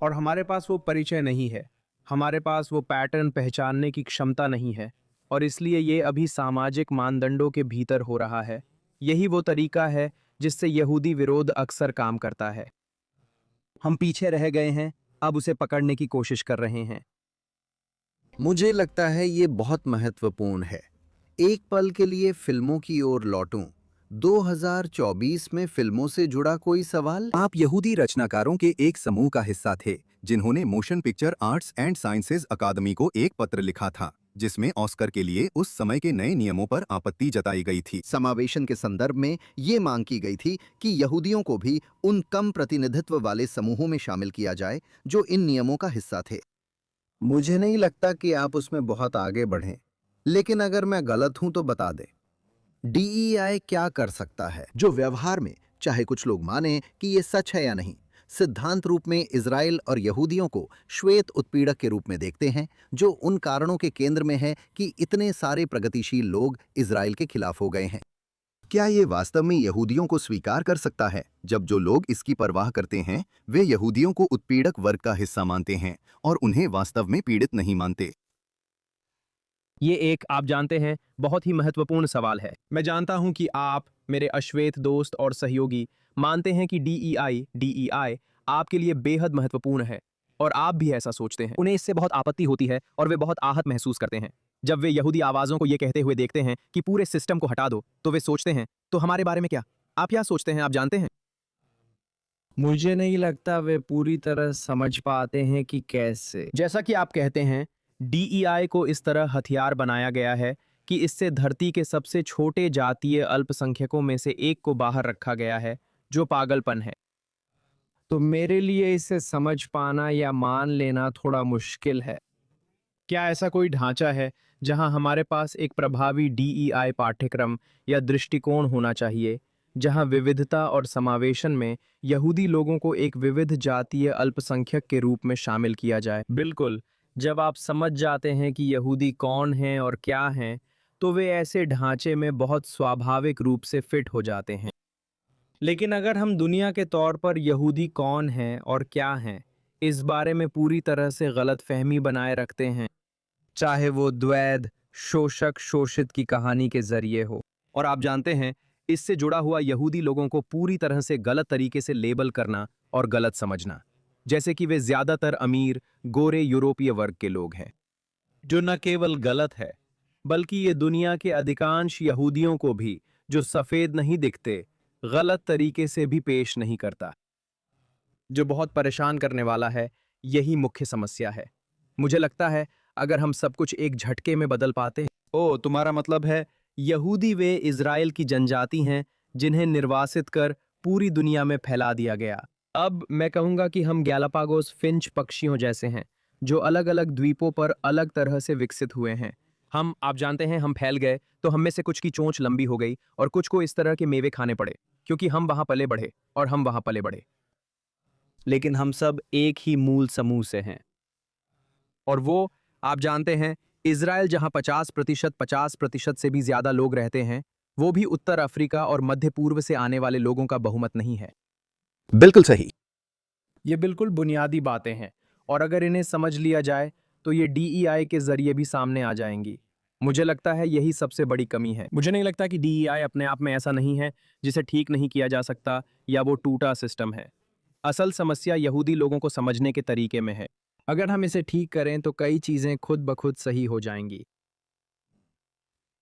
और हमारे पास वो परिचय नहीं है, हमारे पास वो पैटर्न पहचानने की क्षमता नहीं है, और इसलिए ये अभी सामाजिक मानदंडों के भीतर हो रहा है। यही वो तरीका है जिससे यहूदी विरोध अक्सर काम करता है। हम पीछे रह गए हैं, अब उसे पकड़ने की कोशिश कर रहे हैं। मुझे लगता है ये बहुत महत्वपूर्ण है। एक पल के लिए फिल्मों की ओर लौटूं। 2024 में फिल्मों से जुड़ा कोई सवाल? आप यहूदी रचनाकारों के एक समूह का हिस्सा थे, जिन्होंने motion picture arts and sciences अकादमी को एक पत्र लिखा था, जिसमें ऑस्कर के लिए उस समय के नए नियमों पर आपत्ति जताई गई थी। समावेशन के संदर्भ में ये मांग की गई थी कि यहूदियों को भी उन कम प्रतिनिधित्व वाले समूहों में शामिल किया जाए जो इन नियमों का हिस्सा थे। मुझे नहीं लगता कि आप उसमें बहुत आगे बढ़ें, लेकिन अगर मैं गलत हूं तो बता दें। डीईआई क्या कर सकता है जो व्यवहार में, चाहे कुछ लोग माने कि ये सच है या नहीं, सिद्धांत रूप में इजराइल और यहूदियों को श्वेत उत्पीड़क के रूप में देखते हैं, जो उन कारणों के केंद्र में है कि इतने सारे प्रगतिशील लोग इजराइल के खिलाफ हो गए हैं। क्या ये वास्तव में यहूदियों को स्वीकार कर सकता है, जब जो लोग इसकी परवाह करते हैं वे यहूदियों को उत्पीड़क वर्ग का हिस्सा मानते हैं और उन्हें वास्तव में पीड़ित नहीं मानते? ये एक, आप जानते हैं, बहुत ही महत्वपूर्ण सवाल है। मैं जानता हूं कि आप, मेरे अश्वेत दोस्त और सहयोगी, मानते हैं कि डीईआई आपके लिए बेहद महत्वपूर्ण है, और आप भी ऐसा सोचते हैं। उन्हें इससे बहुत आपत्ति होती है और वे बहुत आहत महसूस करते हैं जब वे यहूदी आवाज़ों को ये कहते हुए देखते हैं कि पूरे सिस्टम को हटा दो। तो वे सोचते हैं, तो हमारे बारे में क्या? आप क्या सोचते हैं, आप जानते हैं? मुझे नहीं लगता वे पूरी तरह समझ पाते हैं कि कैसे। जैसा कि आप कहते हैं, डीईआई को इस तरह हथियार बनाया गया है कि इससे धरती के सबसे छोटे जातीय अल्पसंख्यकों में से एक को बाहर रखा गया है, जो पागलपन है। तो मेरे लिए इसे समझ पाना या मान लेना थोड़ा मुश्किल है। क्या ऐसा कोई ढांचा है जहां हमारे पास एक प्रभावी डीईआई पाठ्यक्रम या दृष्टिकोण होना चाहिए, जहां विविधता और समावेशन में यहूदी लोगों को एक विविध जातीय अल्पसंख्यक के रूप में शामिल किया जाए? बिल्कुल, जब आप समझ जाते हैं कि यहूदी कौन हैं और क्या हैं, तो वे ऐसे ढांचे में बहुत स्वाभाविक रूप से फिट हो जाते हैं। लेकिन अगर हम दुनिया के तौर पर यहूदी कौन हैं और क्या हैं, इस बारे में पूरी तरह से गलतफहमी बनाए रखते हैं, चाहे वो द्वैध शोषक शोषित की कहानी के जरिए हो। और आप जानते हैं, इससे जुड़ा हुआ यहूदी लोगों को पूरी तरह से गलत तरीके से लेबल करना और गलत समझना, जैसे कि वे ज्यादातर अमीर गोरे यूरोपीय वर्ग के लोग हैं, जो न केवल गलत है बल्कि ये दुनिया के अधिकांश यहूदियों को भी जो सफेद नहीं दिखते गलत तरीके से भी पेश नहीं करता। जो बहुत परेशान करने वाला है। यही मुख्य समस्या है। मुझे लगता है अगर हम सब कुछ एक झटके में बदल पाते। ओ, तुम्हारा मतलब है यहूदी वे इज़राइल की जनजाति हैं जिन्हें निर्वासित कर पूरी दुनिया में फैला दिया गया। अब मैं कहूंगा कि हम गैलापागोस फिंच पक्षियों जैसे हैं जो अलग अलग द्वीपों पर अलग तरह से विकसित हुए हैं। आप जानते हैं, हम फैल गए तो हम में से कुछ की चोंच लंबी हो गई और कुछ को इस तरह के मेवे खाने पड़े क्योंकि हम वहां पले बढ़े और हम वहां पले बढ़े। लेकिन हम सब एक ही मूल समूह से हैं। और वो, आप जानते हैं, इज़राइल जहां 50% से भी ज्यादा लोग रहते हैं, वो भी उत्तर अफ्रीका और मध्य पूर्व से आने वाले लोगों का बहुमत नहीं है। बिल्कुल सही। ये बिल्कुल बुनियादी बातें हैं और अगर इन्हें समझ लिया जाए तो ये डीईआई के जरिए भी सामने आ जाएंगी। मुझे लगता है यही सबसे बड़ी कमी है। मुझे नहीं लगता कि डीईआई अपने आप में ऐसा नहीं है जिसे ठीक नहीं किया जा सकता या वो टूटा सिस्टम है। असल समस्या यहूदी लोगों को समझने के तरीके में है। अगर हम इसे ठीक करें तो कई चीजें खुद ब खुद सही हो जाएंगी।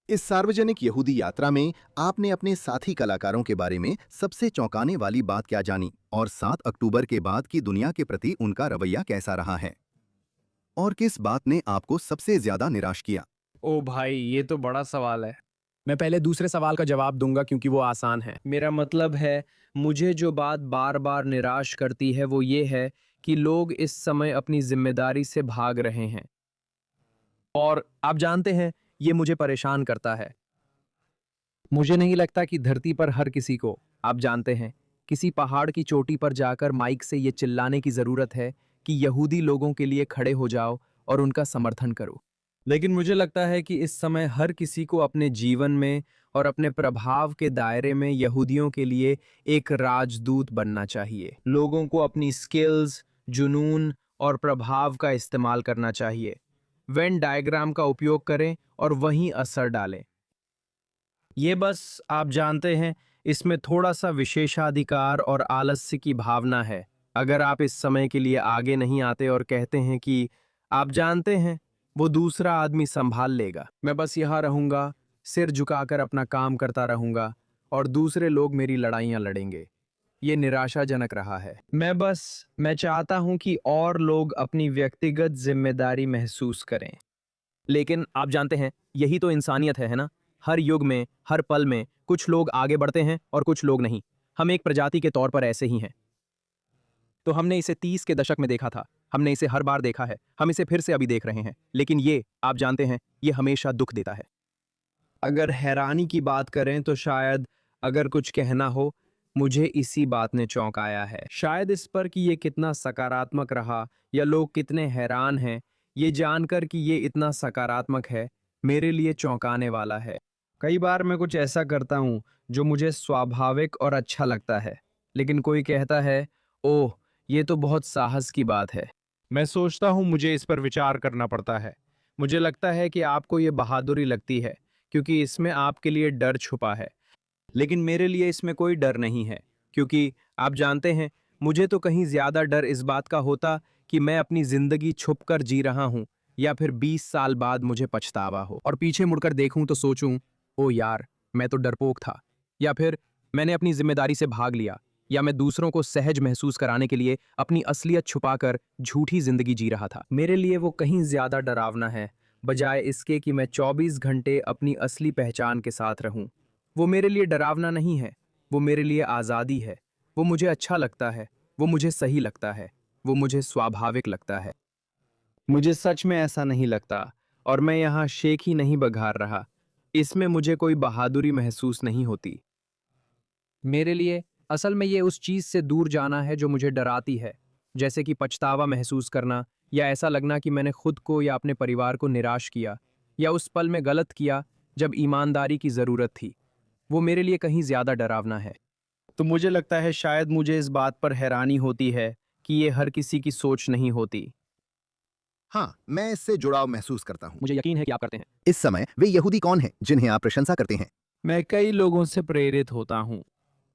इस सार्वजनिक यहूदी यात्रा में आपने अपने साथी कलाकारों के बारे में सबसे चौंकाने वाली बात क्या जानी और 7 अक्टूबर के बाद की दुनिया के प्रति उनका रवैया कैसा रहा है? और किस बात ने आपको सबसे ज्यादा निराश किया? ओ भाई, ये तो बड़ा सवाल है। मैं पहले दूसरे सवाल का जवाब दूंगा क्योंकि वो आसान है। मेरा मतलब है, मुझे जो बात बार बार निराश करती है वो ये है कि लोग इस समय अपनी जिम्मेदारी से भाग रहे हैं। और आप जानते हैं, ये मुझे परेशान करता है। मुझे नहीं लगता कि धरती पर हर किसी को, आप जानते हैं, किसी पहाड़ की चोटी पर जाकर माइक से ये चिल्लाने की जरूरत है कि यहूदी लोगों के लिए खड़े हो जाओ और उनका समर्थन करो। लेकिन मुझे लगता है कि इस समय हर किसी को अपने जीवन में और अपने प्रभाव के दायरे में यहूदियों के लिए एक राजदूत बनना चाहिए। लोगों को अपनी स्किल्स, जुनून और प्रभाव का इस्तेमाल करना चाहिए। वेन डायग्राम का उपयोग करें और वहीं असर डालें। ये बस, आप जानते हैं, इसमें थोड़ा सा विशेषाधिकार और आलस्य की भावना है। अगर आप इस समय के लिए आगे नहीं आते और कहते हैं कि आप जानते हैं, वो दूसरा आदमी संभाल लेगा, मैं बस यहाँ रहूंगा, सिर झुकाकर अपना काम करता रहूंगा और दूसरे लोग मेरी लड़ाइयाँ लड़ेंगे, ये निराशाजनक रहा है। मैं चाहता हूं कि और लोग अपनी व्यक्तिगत जिम्मेदारी महसूस करें। लेकिन आप जानते हैं, यही तो इंसानियत है ना? हर युग में, हर पल में कुछ लोग आगे बढ़ते हैं और कुछ लोग नहीं। हम एक प्रजाति के तौर पर ऐसे ही हैं। तो हमने इसे 30 के दशक में देखा था, हमने इसे हर बार देखा है, हम इसे फिर से अभी देख रहे हैं। लेकिन ये, आप जानते हैं, ये हमेशा दुख देता है। अगर हैरानी की बात करें तो शायद अगर कुछ कहना हो, मुझे इसी बात ने चौंकाया है। शायद इस पर कि ये कितना सकारात्मक रहा या लोग कितने हैरान हैं, ये जानकर कि ये इतना सकारात्मक है, मेरे लिए चौंकाने वाला है। कई बार मैं कुछ ऐसा करता हूँ जो मुझे स्वाभाविक और अच्छा लगता है, लेकिन कोई कहता है, ओह, ये तो बहुत साहस की बात है। मैं सोचता हूँ मुझे इस पर विचार करना पड़ता है। मुझे लगता है कि आपको ये बहादुरी लगती है क्योंकि इसमें आपके लिए डर छुपा है। लेकिन मेरे लिए इसमें कोई डर नहीं है क्योंकि आप जानते हैं, मुझे तो कहीं ज्यादा डर इस बात का होता कि मैं अपनी जिंदगी छुपकर जी रहा हूं या फिर 20 साल बाद मुझे पछतावा हो और पीछे मुड़कर देखूं तो सोचूं, ओ यार, मैं तो डरपोक था, या फिर मैंने अपनी जिम्मेदारी से भाग लिया, या मैं दूसरों को सहज महसूस कराने के लिए अपनी असलियत छुपाकर झूठी जिंदगी जी रहा था। मेरे लिए वो कहीं ज्यादा डरावना है, बजाय इसके कि मैं 24 घंटे अपनी असली पहचान के साथ रहूं। वो मेरे लिए डरावना नहीं है, वो मेरे लिए आज़ादी है। वो मुझे अच्छा लगता है, वो मुझे सही लगता है, वो मुझे स्वाभाविक लगता है। मुझे सच में ऐसा नहीं लगता और मैं यहाँ शेख ही नहीं बघार रहा। इसमें मुझे कोई बहादुरी महसूस नहीं होती। मेरे लिए असल में ये उस चीज़ से दूर जाना है जो मुझे डराती है, जैसे कि पछतावा महसूस करना या ऐसा लगना कि मैंने खुद को या अपने परिवार को निराश किया या उस पल में गलत किया जब ईमानदारी की ज़रूरत थी। वो मेरे लिए कहीं ज़्यादा डरावना है। तो मुझे लगता है शायद मुझे इस बात पर हैरानी होती है कि ये हर किसी की सोच नहीं होती। हाँ, मैं इससे जुड़ाव महसूस करता हूँ। मुझे यकीन है कि आप करते हैं। इस समय वे यहूदी कौन हैं जिन्हें आप प्रशंसा करते हैं? मैं कई लोगों से प्रेरित होता हूँ।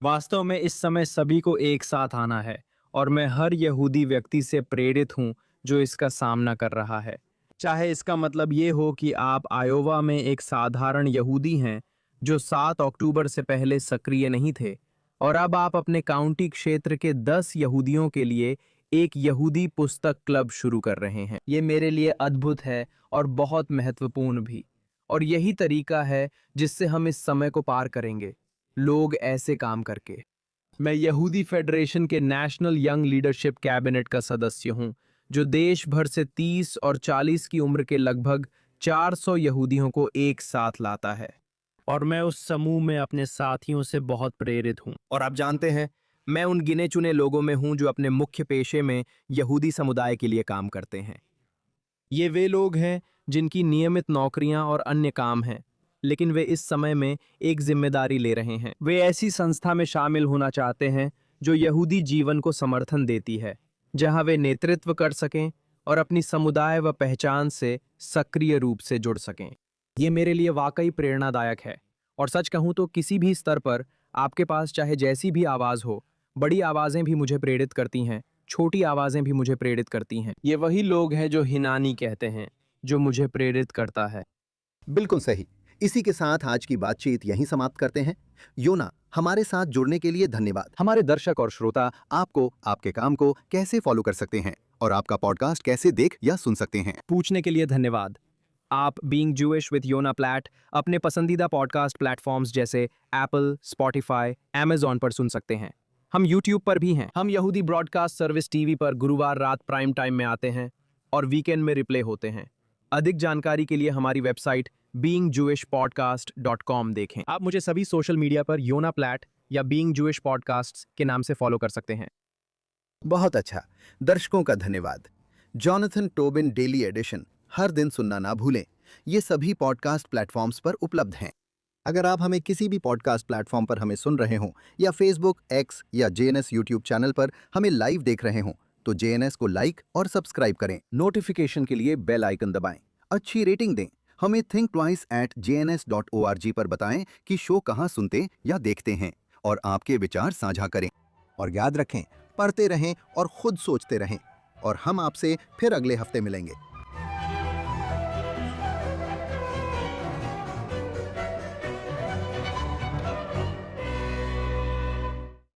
वास्तव में इस समय सभी को एक साथ आना है और मैं हर यहूदी व्यक्ति से प्रेरित हूं जो इसका सामना कर रहा है। चाहे इसका मतलब ये हो कि आप आयोवा में एक साधारण यहूदी हैं जो 7 अक्टूबर से पहले सक्रिय नहीं थे और अब आप अपने काउंटी क्षेत्र के 10 यहूदियों के लिए एक यहूदी पुस्तक क्लब शुरू कर रहे हैं। ये मेरे लिए अद्भुत है और बहुत महत्वपूर्ण भी। और यही तरीका है जिससे हम इस समय को पार करेंगे, लोग ऐसे काम करके। मैं यहूदी फेडरेशन के नेशनल यंग लीडरशिप कैबिनेट का सदस्य हूं, जो देश भर से 30 और 40 की उम्र के लगभग 400 यहूदियों को एक साथ लाता है। और मैं उस समूह में अपने साथियों से बहुत प्रेरित हूं। और आप जानते हैं, मैं उन गिने चुने लोगों में हूं जो अपने मुख्य पेशे में यहूदी समुदाय के लिए काम करते हैं। ये वे लोग हैं जिनकी नियमित नौकरियां और अन्य काम हैं, लेकिन वे इस समय में एक जिम्मेदारी ले रहे हैं। वे ऐसी संस्था में शामिल होना चाहते हैं जो यहूदी जीवन को समर्थन देती है, जहां वे नेतृत्व कर सकें और अपनी समुदाय व पहचान से सक्रिय रूप से जुड़ सकें। ये मेरे लिए वाकई प्रेरणादायक है। और सच कहूं तो किसी भी स्तर पर आपके पास चाहे जैसी भी आवाज़ हो, बड़ी आवाज़ें भी मुझे प्रेरित करती हैं, छोटी आवाज़ें भी मुझे प्रेरित करती हैं। ये वही लोग हैं जो हिनानी कहते हैं, जो मुझे प्रेरित करता है। बिल्कुल सही। इसी के साथ आज की बातचीत यहीं समाप्त करते हैं। योना, हमारे साथ जुड़ने के लिए धन्यवाद। हमारे दर्शक और श्रोता आपको, आपके काम को कैसे फॉलो कर सकते हैं और आपका पॉडकास्ट कैसे देख या सुन सकते हैं? पूछने के लिए धन्यवाद। आप बीइंग जूइश विद योना प्लैट अपने पसंदीदा पॉडकास्ट प्लेटफॉर्म्स जैसे एप्पल, स्पॉटिफाई, अमेज़ॉन पर सुन सकते हैं। हम यूट्यूब पर भी हैं। हम यहूदी ब्रॉडकास्ट सर्विस टीवी पर गुरुवार रात प्राइम टाइम में आते हैं और वीकेंड में रिप्ले होते हैं। अधिक जानकारी के लिए हमारी वेबसाइट beingJewishpodcast.com देखें। आप मुझे सभी सोशल मीडिया पर योना प्लैट या बीइंग जूइश पॉडकास्ट्स के नाम से फॉलो कर सकते हैं। बहुत अच्छा। दर्शकों का धन्यवाद। जॉनथन टोबिन डेली एडिशन हर दिन सुनना ना भूलें। ये सभी पॉडकास्ट प्लेटफॉर्म्स पर उपलब्ध हैं। अगर आप हमें किसी भी पॉडकास्ट प्लेटफॉर्म पर हमें सुन रहे हों या फेसबुक, एक्स या JNS यूट्यूब चैनल पर हमें लाइव देख रहे हों, तो JNS को लाइक और सब्सक्राइब करें। नोटिफिकेशन के लिए बेल आइकन दबाएं। अच्छी रेटिंग दें। हमें thinktwice@jns.org पर बताएं कि शो कहां सुनते या देखते हैं और आपके विचार साझा करें। और याद रखें, पढ़ते रहें और खुद सोचते रहें। और हम आपसे फिर अगले हफ्ते मिलेंगे।